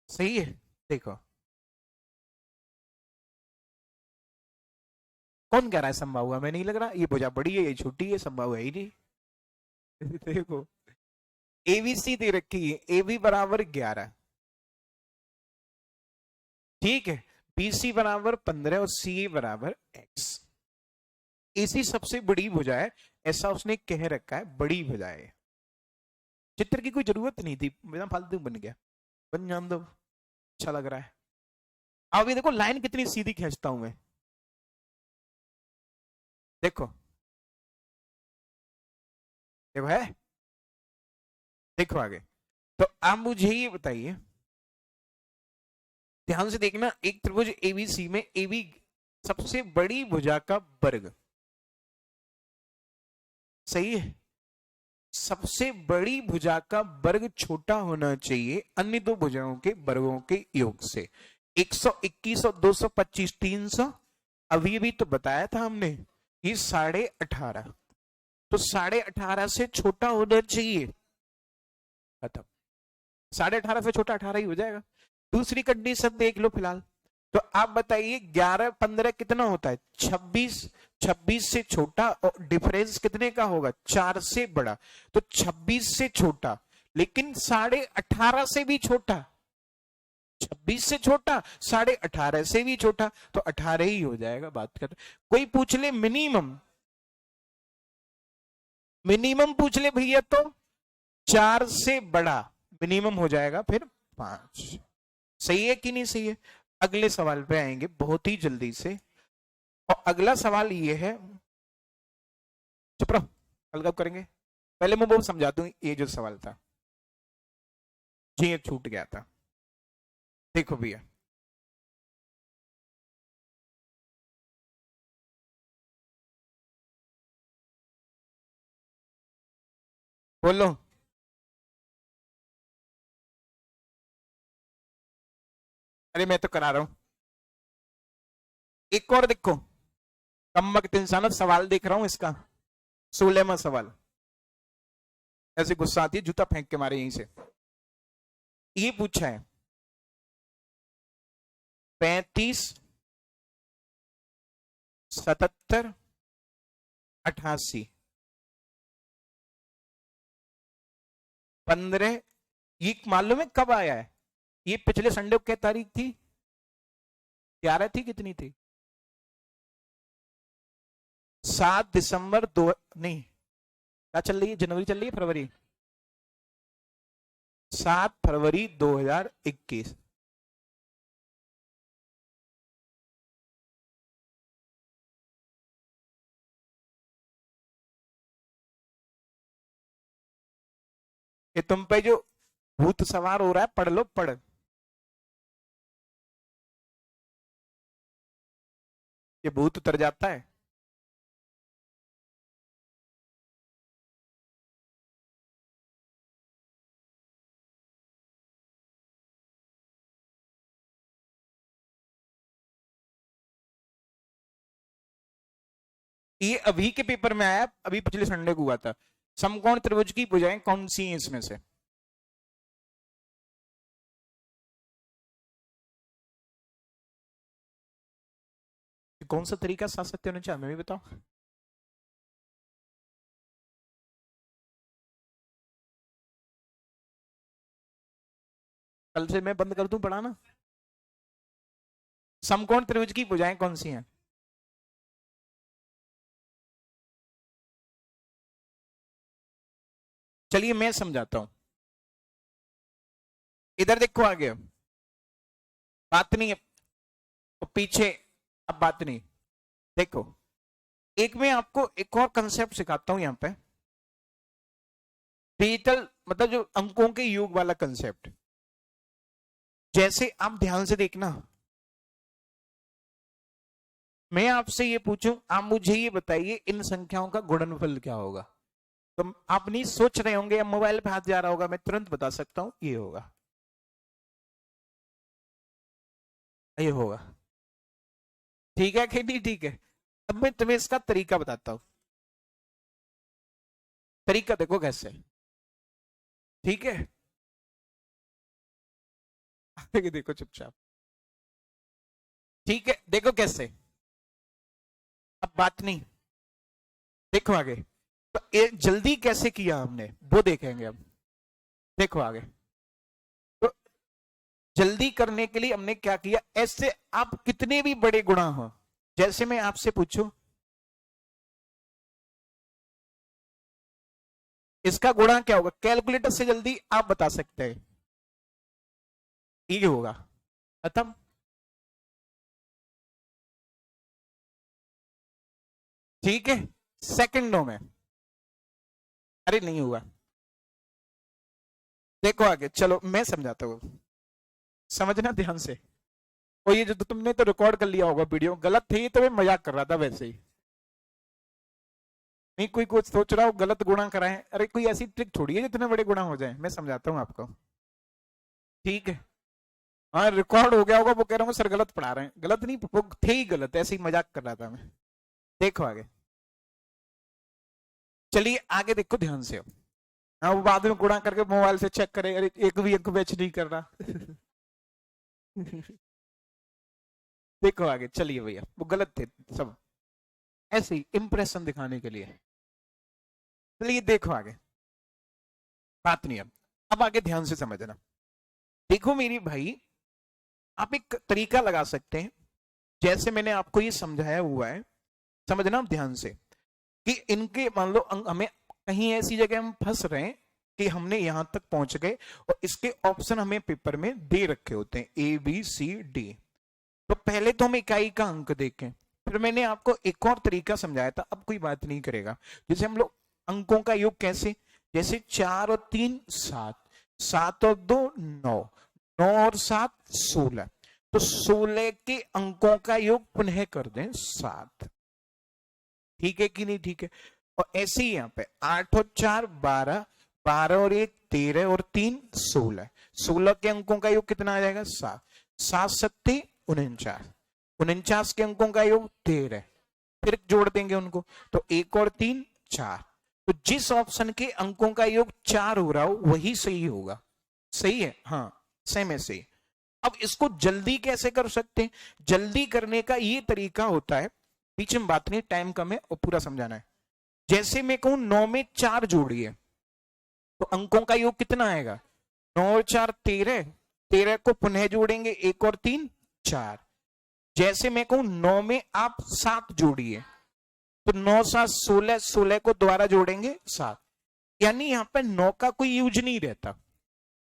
सही है। देखो कौन कह रहा है संभव हुआ, मैं नहीं लग रहा, ये भुजा बड़ी है ये छोटी है, संभव है ही नहीं। देखो एबीसी दे रखी है, ए बी बराबर 11, ठीक है, बीसी बराबर 15 और सी बराबर एक्स। एसी सबसे बड़ी भुजा है, ऐसा उसने कह रखा है, बड़ी भुजा है। चित्र की कोई जरूरत नहीं थी, बिना फालतू बन गया, बन जान दो, अच्छा लग रहा है। अब ये देखो लाइन कितनी सीधी खींचता हूं मैं, देखो देखो है, देखो आगे। तो आप मुझे ये बताइए, ध्यान से देखना, एक त्रिभुज एबीसी में एबी सबसे बड़ी भुजा का वर्ग, सही है, सबसे बड़ी भुजा का वर्ग छोटा होना चाहिए अन्य दो भुजाओं के वर्गों के योग से। 121 और 225 300, अभी भी तो बताया था हमने, ये 18.5, तो 18.5 से छोटा होना चाहिए, खत्म। 18.5 से छोटा 18 ही हो जाएगा। दूसरी कंडीशन देख लो फिलहाल, तो आप बताइए 11 15 कितना होता है 26, 26 से छोटा और डिफरेंस कितने का होगा 4 से बड़ा, तो 26 से छोटा, लेकिन 18.5 से भी छोटा, 26 से छोटा 18.5 से भी छोटा, तो 18 ही हो जाएगा, बात कर। कोई पूछ ले मिनिमम, मिनिमम पूछ ले भैया तो 4 से बड़ा मिनिमम हो जाएगा, फिर 5। सही है कि नहीं सही है। अगले सवाल पे आएंगे बहुत ही जल्दी से, और अगला सवाल ये है, चुप रहो, हल्का करेंगे, पहले मैं वो समझा दूं, ये जो सवाल था जी ये छूट गया था। देखो भैया, बोलो। अरे मैं तो करा रहा हूं, एक और देखो, कम वक्त इंसान, सवाल देख रहा हूं इसका, 16वां सवाल, ऐसे गुस्सा आती है जूता फेंक के मारे यहीं से। ये पूछा है 35 77 88 15, ये मालूम है कब आया है, ये पिछले संडे को क्या तारीख थी, 11 थी, कितनी थी, 7 दिसंबर दो, नहीं क्या चल रही है, जनवरी चल रही है, फरवरी, 7 फरवरी 2021। ये तुम पे जो भूत सवार हो रहा है, पढ़ लो पढ़, ये भूत उतर जाता है। ये अभी के पेपर में आया, अभी पिछले संडे को हुआ था। समकोण त्रिभुज की भुजाएं कौन सी हैं इसमें से, कौन सा तरीका साथ सकते होना चाहिए हमें भी बताओ। कल से मैं बंद कर दूं पढ़ाना। समकोण त्रिभुज की भुजाएं कौन सी हैं? चलिए मैं समझाता हूं। इधर देखो आगे, बात नहीं है तो पीछे, अब बात नहीं। देखो, एक मैं आपको एक और कंसेप्ट सिखाता हूं यहां पे, डिजिटल मतलब जो अंकों के योग वाला कंसेप्ट। जैसे आप ध्यान से देखना, मैं आपसे ये पूछूं, आप मुझे ये बताइए इन संख्याओं का गुणनफल क्या होगा। तो आप नहीं सोच रहे होंगे या मोबाइल पे हाथ जा रहा होगा, मैं तुरंत बता सकता हूं, ये होगा, ये होगा। ठीक है कि नहीं? ठीक है। अब मैं तुम्हें इसका तरीका बताता हूं। तरीका देखो कैसे, ठीक है? आगे देखो चुपचाप, ठीक है? देखो कैसे, अब बात नहीं, देखो आगे। तो ये जल्दी कैसे किया हमने वो देखेंगे अब। देखो आगे, तो जल्दी करने के लिए हमने क्या किया, ऐसे आप कितने भी बड़े गुणा हो, जैसे मैं आपसे पूछूं इसका गुणा क्या होगा, कैलकुलेटर से जल्दी आप बता सकते हैं, ये होगा, खत्म। ठीक है, सेकंडों में। अरे नहीं हुआ, देखो आगे, चलो मैं समझाता हूं, समझना ध्यान से। और ये जो तुमने तो रिकॉर्ड कर लिया होगा वीडियो, गलत थी तो मैं मजाक कर रहा था वैसे ही। नहीं कोई कुछ सोच रहा हो गलत गुणा कराएं, अरे कोई ऐसी ट्रिक छोड़िए जितने बड़े गुणा हो जाए, मैं समझाता हूँ आपको, ठीक है? हाँ रिकॉर्ड हो गया होगा, वो कह रहा हूँ सर गलत पढ़ा रहे हैं, गलत नहीं, वो थे ही गलत, ऐसे ही मजाक कर रहा था मैं। देखो आगे, चलिए आगे देखो ध्यान से। हाँ वो बाद में गुणा करके मोबाइल से चेक करे, अरे एक भी अंक मैच नहीं कर रहा। देखो आगे, चलिए भैया वो गलत थे सब, ऐसे ही इंप्रेशन दिखाने के लिए। चलिए देखो आगे, बात नहीं अब आगे ध्यान से समझना। देखो मेरी भाई, आप एक तरीका लगा सकते हैं, जैसे मैंने आपको ये समझाया हुआ है, समझना ध्यान से, कि इनके मान लो हमें कहीं ऐसी जगह हम फंस रहे हैं कि हमने यहां तक पहुंच गए और इसके ऑप्शन हमें पेपर में दे रखे होते हैं ए बी सी डी। तो पहले तो हम इकाई का अंक देखें, फिर मैंने आपको एक और तरीका समझाया था, अब कोई बात नहीं करेगा। जैसे हम लोग अंकों का योग कैसे, जैसे 4 और 3 7, 7 और 2 9, 9 और 7 16, तो 16 के अंकों का योग पुनः कर दें 7। ठीक है कि नहीं? ठीक है। और ऐसे ही यहाँ पे 8 और 4 12, 12 और 1 13 और 3 16, 16 के अंकों का योग कितना आ जाएगा 7, 7 सत्ते 49, 49 के अंकों का योग 13, फिर जोड़ देंगे उनको, तो 1 और 3 4। तो जिस ऑप्शन के अंकों का योग 4 हो रहा हो वही सही होगा। सही है? हाँ सेम है, सही। अब इसको जल्दी कैसे कर सकते हैं? जल्दी करने का ये तरीका होता है, बीच में बात नहीं, टाइम कम है और पूरा समझाना है। जैसे मैं कहूं 9 में 4 जोड़िए, तो अंकों का योग कितना आएगा, 9 और 4 13, 13 को पुनः जोड़ेंगे 1 और 3 4। जैसे मैं कहूं 9 में आप 7 जोड़िए, तो 9 7 16, 16 को दोबारा जोड़ेंगे 7। यानी यहां पर 9 का कोई यूज नहीं रहता।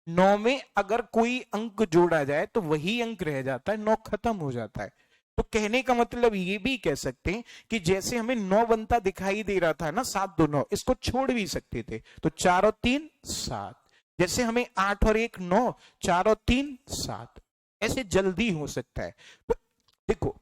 9 में अगर कोई अंक जोड़ा जाए तो वही अंक रह जाता है, 9 खत्म हो जाता है। तो कहने का मतलब ये भी कह सकते हैं कि जैसे हमें 9 बनता दिखाई दे रहा था ना, 7 2 9, इसको छोड़ भी सकते थे, तो 4 और 3 7। जैसे हमें 8 और 1 9, 4 और 3 7, ऐसे जल्दी हो सकता है। तो देखो,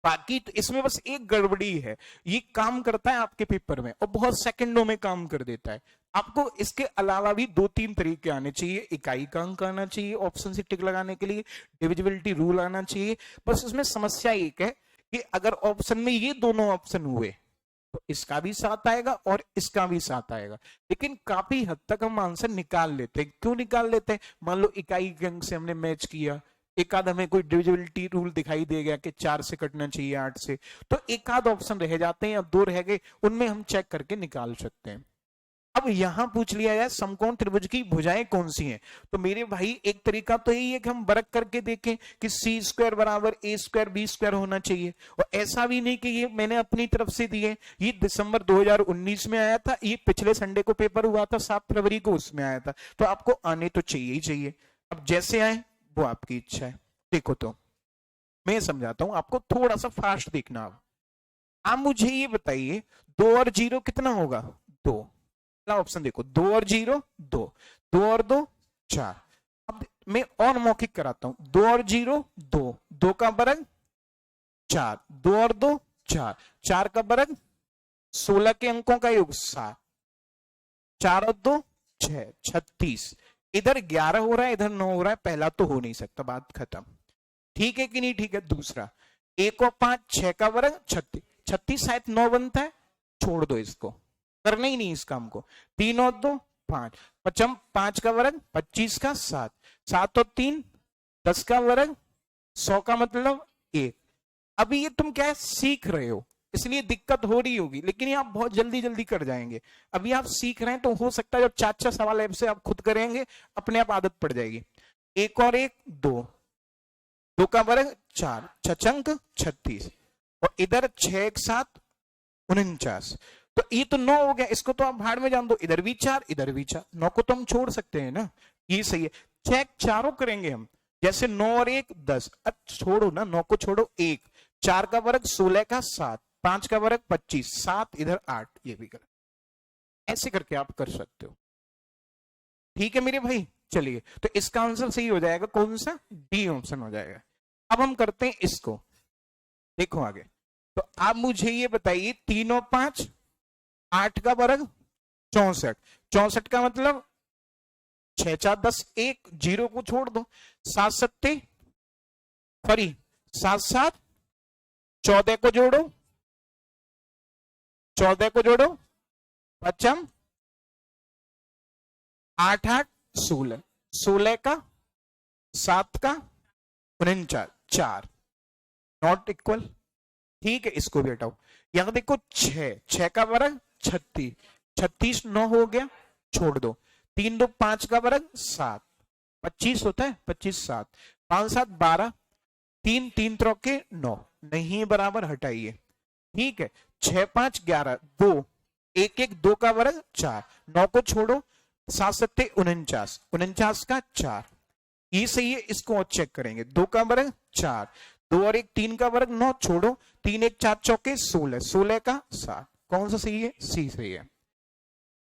बाकी तो इसमें बस एक गड़बड़ी है, ये काम करता है आपके पेपर में और बहुत सेकंडों में काम कर देता है। आपको इसके अलावा भी 2-3 तरीके आने चाहिए, इकाई का अंक आना चाहिए ऑप्शन से टिक लगाने के लिए, डिविजिबिलिटी रूल आना चाहिए। बस इसमें समस्या एक है कि अगर ऑप्शन में ये दोनों ऑप्शन हुए तो इसका भी साथ आएगा और इसका भी साथ आएगा, लेकिन काफी हद तक हम आंसर निकाल लेते हैं। क्यों निकाल लेते हैं? मान लो इकाई के अंक से हमने मैच किया, एक आध हमें कोई डिविजिबिलिटी रूल दिखाई दे गया कि 4 से कटना चाहिए 8 से, तो एक आध ऑप्शन रह जाते हैं या 2 रह गए, उनमें हम चेक करके निकाल सकते हैं। अब यहां पूछ लिया जाए समकोण त्रिभुज की भुजाएं कौन सी हैं, तो मेरे भाई एक तरीका तो यही है कि हम वर्क करके देखें कि सी स्क्वायर बराबर ए स्क्वायर बी स्क्वायर होना चाहिए। और ऐसा भी नहीं कि ये मैंने अपनी तरफ से दिए, ये दिसंबर 2019 में आया था, ये पिछले संडे को पेपर हुआ था 7 फरवरी को, उसमें आया था, तो आपको आने तो चाहिए ही चाहिए। अब जैसे आए वो आपकी इच्छा है। देखो तो मैं समझाता हूं आपको, थोड़ा सा फास्ट देखना। आप मुझे ये बताइए 2 और 0 कितना होगा, 2। ऑप्शन देखो, 2 और 0 2, 2 और 2 4। अब मैं और मौखिक कराता हूं, 2 और 0 2, 2 का वर्ग 4, 2 और 2 4, 4 का वर्ग 16 के अंकों का योग 7, 4 और 2 6, 36। इधर 11 हो रहा है, इधर 9 हो रहा है, पहला तो हो नहीं सकता, बात खत्म। ठीक है कि नहीं ठीक है। दूसरा 1 और 5 6 का वर्ग 36, 36 शायद 9 बनता है, छोड़ दो इसको, करना ही नहीं इस काम को। 3 और 2 5, 5 का वर्ग 25 का 7, 7 और 3 10 का वर्ग 100 का मतलब 1। अभी ये तुम क्या है सीख रहे हो, इसलिए दिक्कत हो रही होगी, लेकिन ये आप बहुत जल्दी जल्दी कर जाएंगे। अभी आप सीख रहे हैं तो हो सकता है जब 4 सवाल ऐप से आप खुद करेंगे अपने आप आदत पड़ जाएगी। 1 और 1 2, 2 का वर्ग 4, 6 36, और इधर 6 1 7 49। तो ये तो 9 हो गया, इसको तो आप भाड़ में जान दो, इधर भी 4 इधर भी 4, 9 को तो हम छोड़ सकते हैं ना, ये सही है। चेक चारों करेंगे हम, जैसे 9 और 1 10, छोड़ो ना 9 को छोड़ो, 1 4 का वर्ग 16 का 7, 5 का वर्ग 25, 7 इधर 8, ये भी कर, ऐसे करके आप कर सकते हो। ठीक है मेरे भाई, चलिए तो इसका आंसर सही हो जाएगा कौन सा, डी ऑप्शन हो जाएगा। अब हम करते हैं इसको, देखो आगे। तो आप मुझे ये बताइए 3 और 5 8 का वर्ग 64, 64 का मतलब 6 4 10 1, 0 को छोड़ दो, 7 7 फरी 7 7, 14 को जोड़ो, 14 को जोड़ो, 5 8 8 16, 16 का 7 का 49 4, नॉट इक्वल। ठीक है, इसको भी हटाओ। यहां देखो 6 का वर्ग 36, 36 9 हो गया, छोड़ दो। 3 2 5 का वर्ग 7, 25 होता है, 25 7, 5 7 12, 3 3 3 9, नहीं बराबर, हटाइए। ठीक है, 6 5 11 2, 1 1 2 का वर्ग 4, 9 को छोड़ो, 7 7 49, 49 का 4, ये सही है। इसको और चेक करेंगे, 2 का वर्ग 4, 2 और 1 3 का वर्ग 9, छोड़ो, 3 1 4 चौके 16, 16 का 7, कौन सा सही है, सी सही है।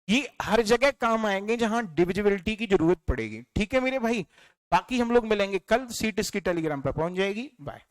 ये हर जगह काम आएंगे जहां डिविजिबिलिटी की जरूरत पड़ेगी। ठीक है मेरे भाई, बाकी हम लोग मिलेंगे कल, सीट इसकी टेलीग्राम पर पहुंच जाएगी। बाय।